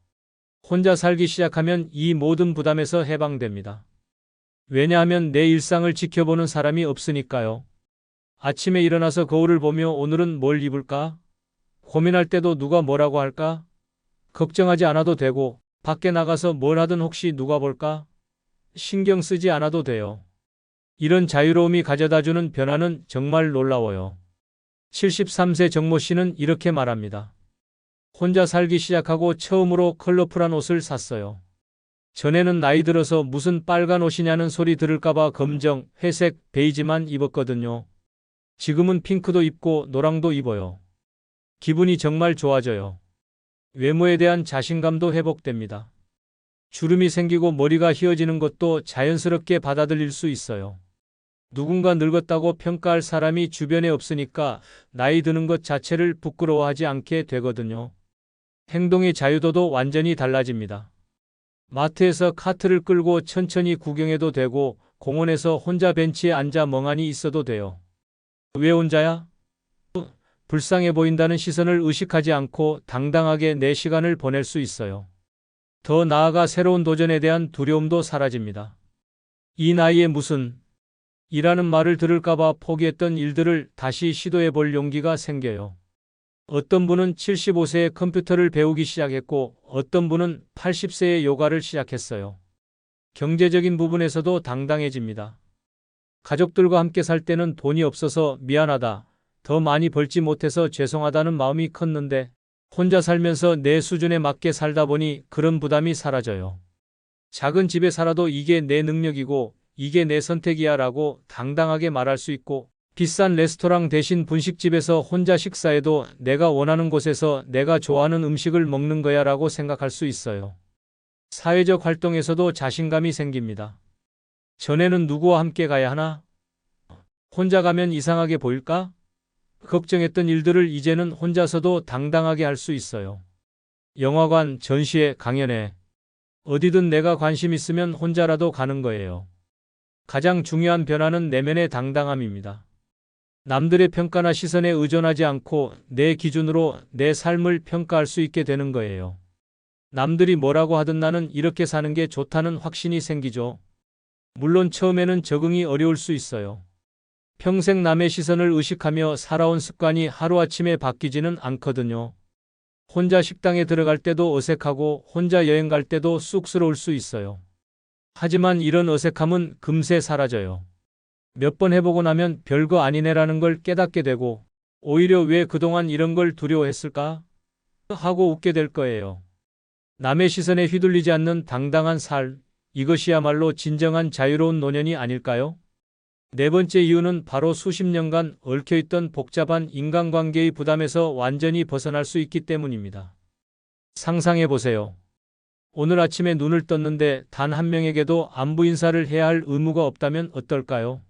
혼자 살기 시작하면 이 모든 부담에서 해방됩니다. 왜냐하면 내 일상을 지켜보는 사람이 없으니까요. 아침에 일어나서 거울을 보며 오늘은 뭘 입을까? 고민할 때도 누가 뭐라고 할까? 걱정하지 않아도 되고 밖에 나가서 뭘 하든 혹시 누가 볼까? 신경 쓰지 않아도 돼요. 이런 자유로움이 가져다주는 변화는 정말 놀라워요. 73세 정모 씨는 이렇게 말합니다. 혼자 살기 시작하고 처음으로 컬러풀한 옷을 샀어요. 전에는 나이 들어서 무슨 빨간 옷이냐는 소리 들을까봐 검정, 회색, 베이지만 입었거든요. 지금은 핑크도 입고 노랑도 입어요. 기분이 정말 좋아져요. 외모에 대한 자신감도 회복됩니다. 주름이 생기고 머리가 휘어지는 것도 자연스럽게 받아들일 수 있어요. 누군가 늙었다고 평가할 사람이 주변에 없으니까 나이 드는 것 자체를 부끄러워하지 않게 되거든요. 행동의 자유도도 완전히 달라집니다. 마트에서 카트를 끌고 천천히 구경해도 되고 공원에서 혼자 벤치에 앉아 멍하니 있어도 돼요. 왜 혼자야? 불쌍해 보인다는 시선을 의식하지 않고 당당하게 내 시간을 보낼 수 있어요. 더 나아가 새로운 도전에 대한 두려움도 사라집니다. 이 나이에 무슨 이라는 말을 들을까봐 포기했던 일들을 다시 시도해 볼 용기가 생겨요. 어떤 분은 75세에 컴퓨터를 배우기 시작했고 어떤 분은 80세에 요가를 시작했어요. 경제적인 부분에서도 당당해집니다. 가족들과 함께 살 때는 돈이 없어서 미안하다, 더 많이 벌지 못해서 죄송하다는 마음이 컸는데 혼자 살면서 내 수준에 맞게 살다 보니 그런 부담이 사라져요. 작은 집에 살아도 이게 내 능력이고 이게 내 선택이야 라고 당당하게 말할 수 있고, 비싼 레스토랑 대신 분식집에서 혼자 식사해도 내가 원하는 곳에서 내가 좋아하는 음식을 먹는 거야 라고 생각할 수 있어요. 사회적 활동에서도 자신감이 생깁니다. 전에는 누구와 함께 가야 하나? 혼자 가면 이상하게 보일까? 걱정했던 일들을 이제는 혼자서도 당당하게 할 수 있어요. 영화관, 전시회, 강연회, 어디든 내가 관심 있으면 혼자라도 가는 거예요. 가장 중요한 변화는 내면의 당당함입니다. 남들의 평가나 시선에 의존하지 않고 내 기준으로 내 삶을 평가할 수 있게 되는 거예요. 남들이 뭐라고 하든 나는 이렇게 사는 게 좋다는 확신이 생기죠. 물론 처음에는 적응이 어려울 수 있어요. 평생 남의 시선을 의식하며 살아온 습관이 하루아침에 바뀌지는 않거든요. 혼자 식당에 들어갈 때도 어색하고 혼자 여행 갈 때도 쑥스러울 수 있어요. 하지만 이런 어색함은 금세 사라져요. 몇 번 해보고 나면 별거 아니네라는 걸 깨닫게 되고, 오히려 왜 그동안 이런 걸 두려워했을까? 하고 웃게 될 거예요. 남의 시선에 휘둘리지 않는 당당한 삶, 이것이야말로 진정한 자유로운 노년이 아닐까요? 네 번째 이유는 바로 수십 년간 얽혀있던 복잡한 인간관계의 부담에서 완전히 벗어날 수 있기 때문입니다. 상상해 보세요. 오늘 아침에 눈을 떴는데 단 한 명에게도 안부 인사를 해야 할 의무가 없다면 어떨까요?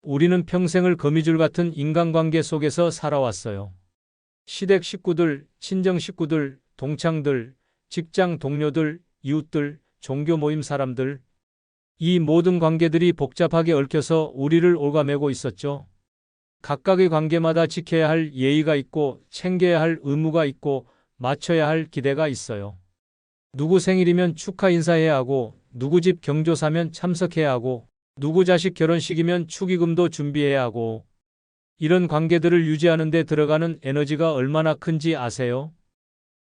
우리는 평생을 거미줄 같은 인간관계 속에서 살아왔어요. 시댁 식구들, 친정 식구들, 동창들, 직장 동료들, 이웃들, 종교 모임 사람들. 이 모든 관계들이 복잡하게 얽혀서 우리를 갉아매고 있었죠. 각각의 관계마다 지켜야 할 예의가 있고 챙겨야 할 의무가 있고 맞춰야 할 기대가 있어요. 누구 생일이면 축하 인사해야 하고, 누구 집 경조사면 참석해야 하고, 누구 자식 결혼식이면 축의금도 준비해야 하고, 이런 관계들을 유지하는 데 들어가는 에너지가 얼마나 큰지 아세요?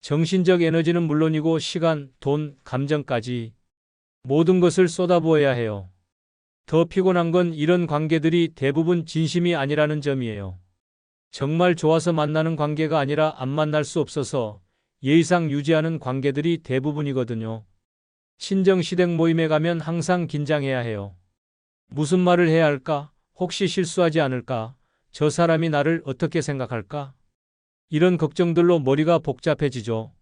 정신적 에너지는 물론이고 시간, 돈, 감정까지 모든 것을 쏟아부어야 해요. 더 피곤한 건 이런 관계들이 대부분 진심이 아니라는 점이에요. 정말 좋아서 만나는 관계가 아니라 안 만날 수 없어서 예의상 유지하는 관계들이 대부분이거든요. 친정 시댁 모임에 가면 항상 긴장해야 해요. 무슨 말을 해야 할까? 혹시 실수하지 않을까? 저 사람이 나를 어떻게 생각할까? 이런 걱정들로 머리가 복잡해지죠.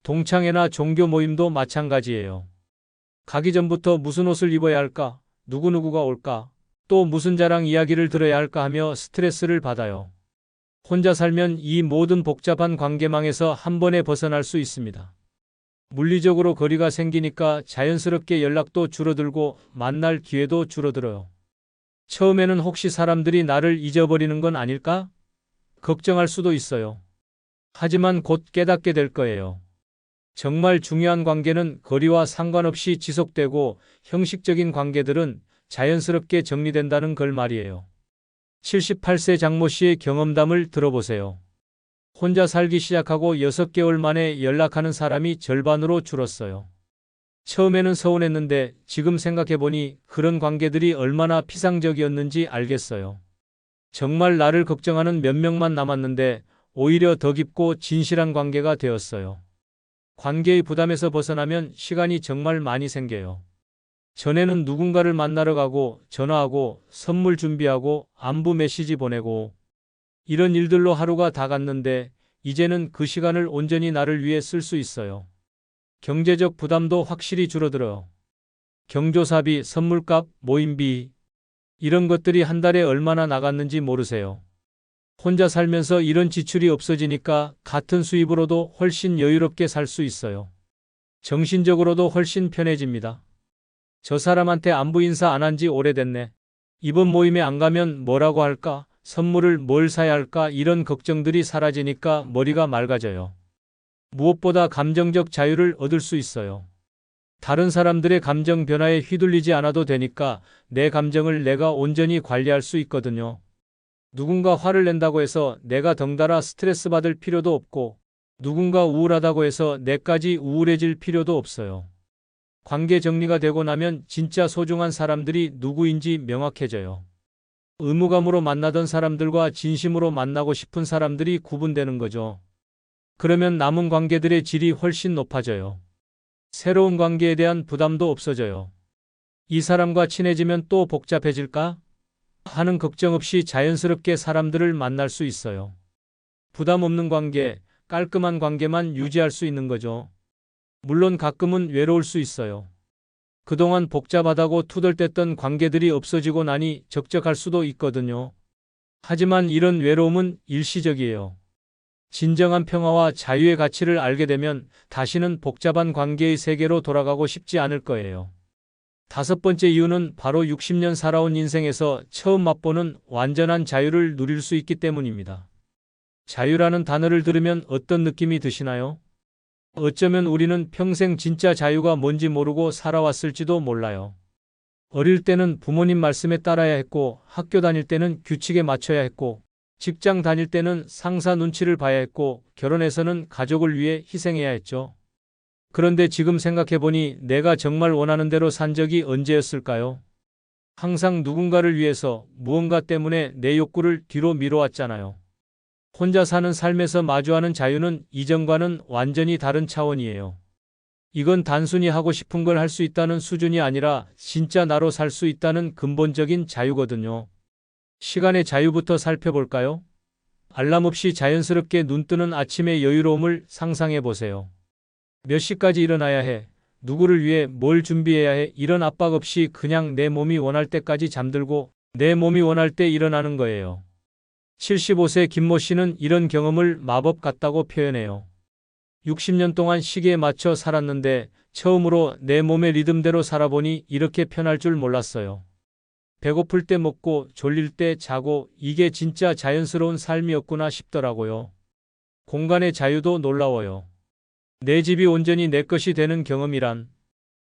동창회나 종교 모임도 마찬가지예요. 가기 전부터 무슨 옷을 입어야 할까? 누구누구가 올까? 또 무슨 자랑 이야기를 들어야 할까 하며 스트레스를 받아요. 혼자 살면 이 모든 복잡한 관계망에서 한 번에 벗어날 수 있습니다. 물리적으로 거리가 생기니까 자연스럽게 연락도 줄어들고 만날 기회도 줄어들어요. 처음에는 혹시 사람들이 나를 잊어버리는 건 아닐까? 걱정할 수도 있어요. 하지만 곧 깨닫게 될 거예요. 정말 중요한 관계는 거리와 상관없이 지속되고 형식적인 관계들은 자연스럽게 정리된다는 걸 말이에요. 78세 장모 씨의 경험담을 들어보세요. 혼자 살기 시작하고 6개월 만에 연락하는 사람이 절반으로 줄었어요. 처음에는 서운했는데 지금 생각해보니 그런 관계들이 얼마나 피상적이었는지 알겠어요. 정말 나를 걱정하는 몇 명만 남았는데 오히려 더 깊고 진실한 관계가 되었어요. 관계의 부담에서 벗어나면 시간이 정말 많이 생겨요. 전에는 누군가를 만나러 가고 전화하고 선물 준비하고 안부 메시지 보내고 이런 일들로 하루가 다 갔는데 이제는 그 시간을 온전히 나를 위해 쓸 수 있어요. 경제적 부담도 확실히 줄어들어요. 경조사비, 선물값, 모임비 이런 것들이 한 달에 얼마나 나갔는지 모르세요. 혼자 살면서 이런 지출이 없어지니까 같은 수입으로도 훨씬 여유롭게 살 수 있어요. 정신적으로도 훨씬 편해집니다. 저 사람한테 안부 인사 안 한 지 오래됐네. 이번 모임에 안 가면 뭐라고 할까? 선물을 뭘 사야 할까? 이런 걱정들이 사라지니까 머리가 맑아져요. 무엇보다 감정적 자유를 얻을 수 있어요. 다른 사람들의 감정 변화에 휘둘리지 않아도 되니까 내 감정을 내가 온전히 관리할 수 있거든요. 누군가 화를 낸다고 해서 내가 덩달아 스트레스 받을 필요도 없고, 누군가 우울하다고 해서 내까지 우울해질 필요도 없어요. 관계 정리가 되고 나면 진짜 소중한 사람들이 누구인지 명확해져요. 의무감으로 만나던 사람들과 진심으로 만나고 싶은 사람들이 구분되는 거죠. 그러면 남은 관계들의 질이 훨씬 높아져요. 새로운 관계에 대한 부담도 없어져요. 이 사람과 친해지면 또 복잡해질까? 하는 걱정 없이 자연스럽게 사람들을 만날 수 있어요. 부담 없는 관계, 깔끔한 관계만 유지할 수 있는 거죠. 물론 가끔은 외로울 수 있어요. 그동안 복잡하다고 투덜댔던 관계들이 없어지고 나니 적적할 수도 있거든요. 하지만 이런 외로움은 일시적이에요. 진정한 평화와 자유의 가치를 알게 되면 다시는 복잡한 관계의 세계로 돌아가고 싶지 않을 거예요. 5번째 이유는 바로 60년 살아온 인생에서 처음 맛보는 완전한 자유를 누릴 수 있기 때문입니다. 자유라는 단어를 들으면 어떤 느낌이 드시나요? 어쩌면 우리는 평생 진짜 자유가 뭔지 모르고 살아왔을지도 몰라요. 어릴 때는 부모님 말씀에 따라야 했고, 학교 다닐 때는 규칙에 맞춰야 했고, 직장 다닐 때는 상사 눈치를 봐야 했고, 결혼해서는 가족을 위해 희생해야 했죠. 그런데 지금 생각해보니 내가 정말 원하는 대로 산 적이 언제였을까요? 항상 누군가를 위해서 무언가 때문에 내 욕구를 뒤로 미뤄왔잖아요. 혼자 사는 삶에서 마주하는 자유는 이전과는 완전히 다른 차원이에요. 이건 단순히 하고 싶은 걸 할 수 있다는 수준이 아니라 진짜 나로 살 수 있다는 근본적인 자유거든요. 시간의 자유부터 살펴볼까요? 알람 없이 자연스럽게 눈뜨는 아침의 여유로움을 상상해 보세요. 몇 시까지 일어나야 해? 누구를 위해 뭘 준비해야 해? 이런 압박 없이 그냥 내 몸이 원할 때까지 잠들고 내 몸이 원할 때 일어나는 거예요. 75세 김모 씨는 이런 경험을 마법 같다고 표현해요. 60년 동안 시계에 맞춰 살았는데 처음으로 내 몸의 리듬대로 살아보니 이렇게 편할 줄 몰랐어요. 배고플 때 먹고 졸릴 때 자고 이게 진짜 자연스러운 삶이었구나 싶더라고요. 공간의 자유도 놀라워요. 내 집이 온전히 내 것이 되는 경험이란,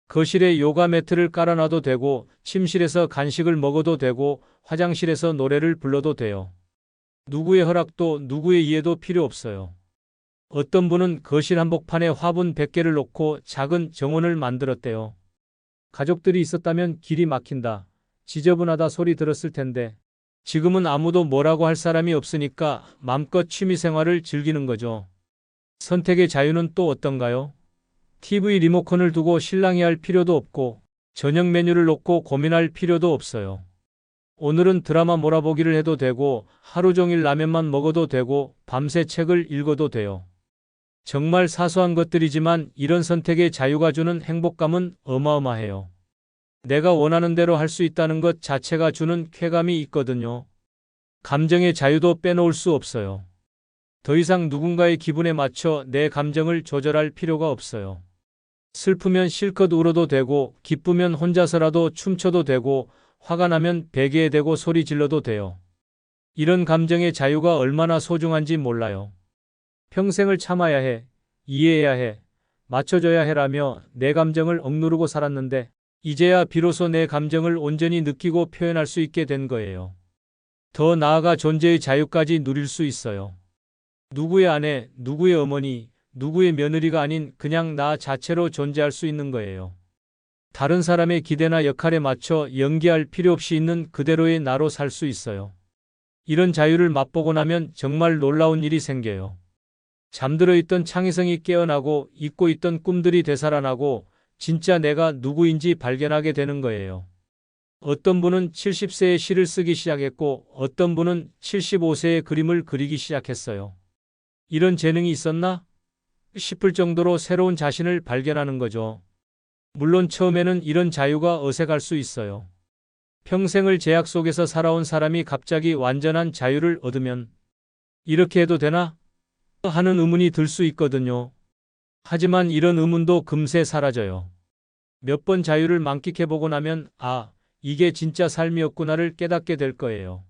거실에 요가 매트를 깔아놔도 되고 침실에서 간식을 먹어도 되고 화장실에서 노래를 불러도 돼요. 누구의 허락도 누구의 이해도 필요 없어요. 어떤 분은 거실 한복판에 화분 100개를 놓고 작은 정원을 만들었대요. 가족들이 있었다면 길이 막힌다, 지저분하다 소리 들었을 텐데 지금은 아무도 뭐라고 할 사람이 없으니까 맘껏 취미생활을 즐기는 거죠. 선택의 자유는 또 어떤가요? TV 리모컨을 두고 실랑이 할 필요도 없고 저녁 메뉴를 놓고 고민할 필요도 없어요. 오늘은 드라마 몰아보기를 해도 되고 하루 종일 라면만 먹어도 되고 밤새 책을 읽어도 돼요. 정말 사소한 것들이지만 이런 선택의 자유가 주는 행복감은 어마어마해요. 내가 원하는 대로 할 수 있다는 것 자체가 주는 쾌감이 있거든요. 감정의 자유도 빼놓을 수 없어요. 더 이상 누군가의 기분에 맞춰 내 감정을 조절할 필요가 없어요. 슬프면 실컷 울어도 되고 기쁘면 혼자서라도 춤춰도 되고 화가 나면 베개에 대고 소리 질러도 돼요. 이런 감정의 자유가 얼마나 소중한지 몰라요. 평생을 참아야 해, 이해해야 해, 맞춰줘야 해라며 내 감정을 억누르고 살았는데 이제야 비로소 내 감정을 온전히 느끼고 표현할 수 있게 된 거예요. 더 나아가 존재의 자유까지 누릴 수 있어요. 누구의 아내, 누구의 어머니, 누구의 며느리가 아닌 그냥 나 자체로 존재할 수 있는 거예요. 다른 사람의 기대나 역할에 맞춰 연기할 필요 없이 있는 그대로의 나로 살 수 있어요. 이런 자유를 맛보고 나면 정말 놀라운 일이 생겨요. 잠들어 있던 창의성이 깨어나고 잊고 있던 꿈들이 되살아나고 진짜 내가 누구인지 발견하게 되는 거예요. 어떤 분은 70세에 시를 쓰기 시작했고 어떤 분은 75세에 그림을 그리기 시작했어요. 이런 재능이 있었나? 싶을 정도로 새로운 자신을 발견하는 거죠. 물론 처음에는 이런 자유가 어색할 수 있어요. 평생을 제약 속에서 살아온 사람이 갑자기 완전한 자유를 얻으면 이렇게 해도 되나? 하는 의문이 들 수 있거든요. 하지만 이런 의문도 금세 사라져요. 몇 번 자유를 만끽해보고 나면, 아, 이게 진짜 삶이었구나를 깨닫게 될 거예요.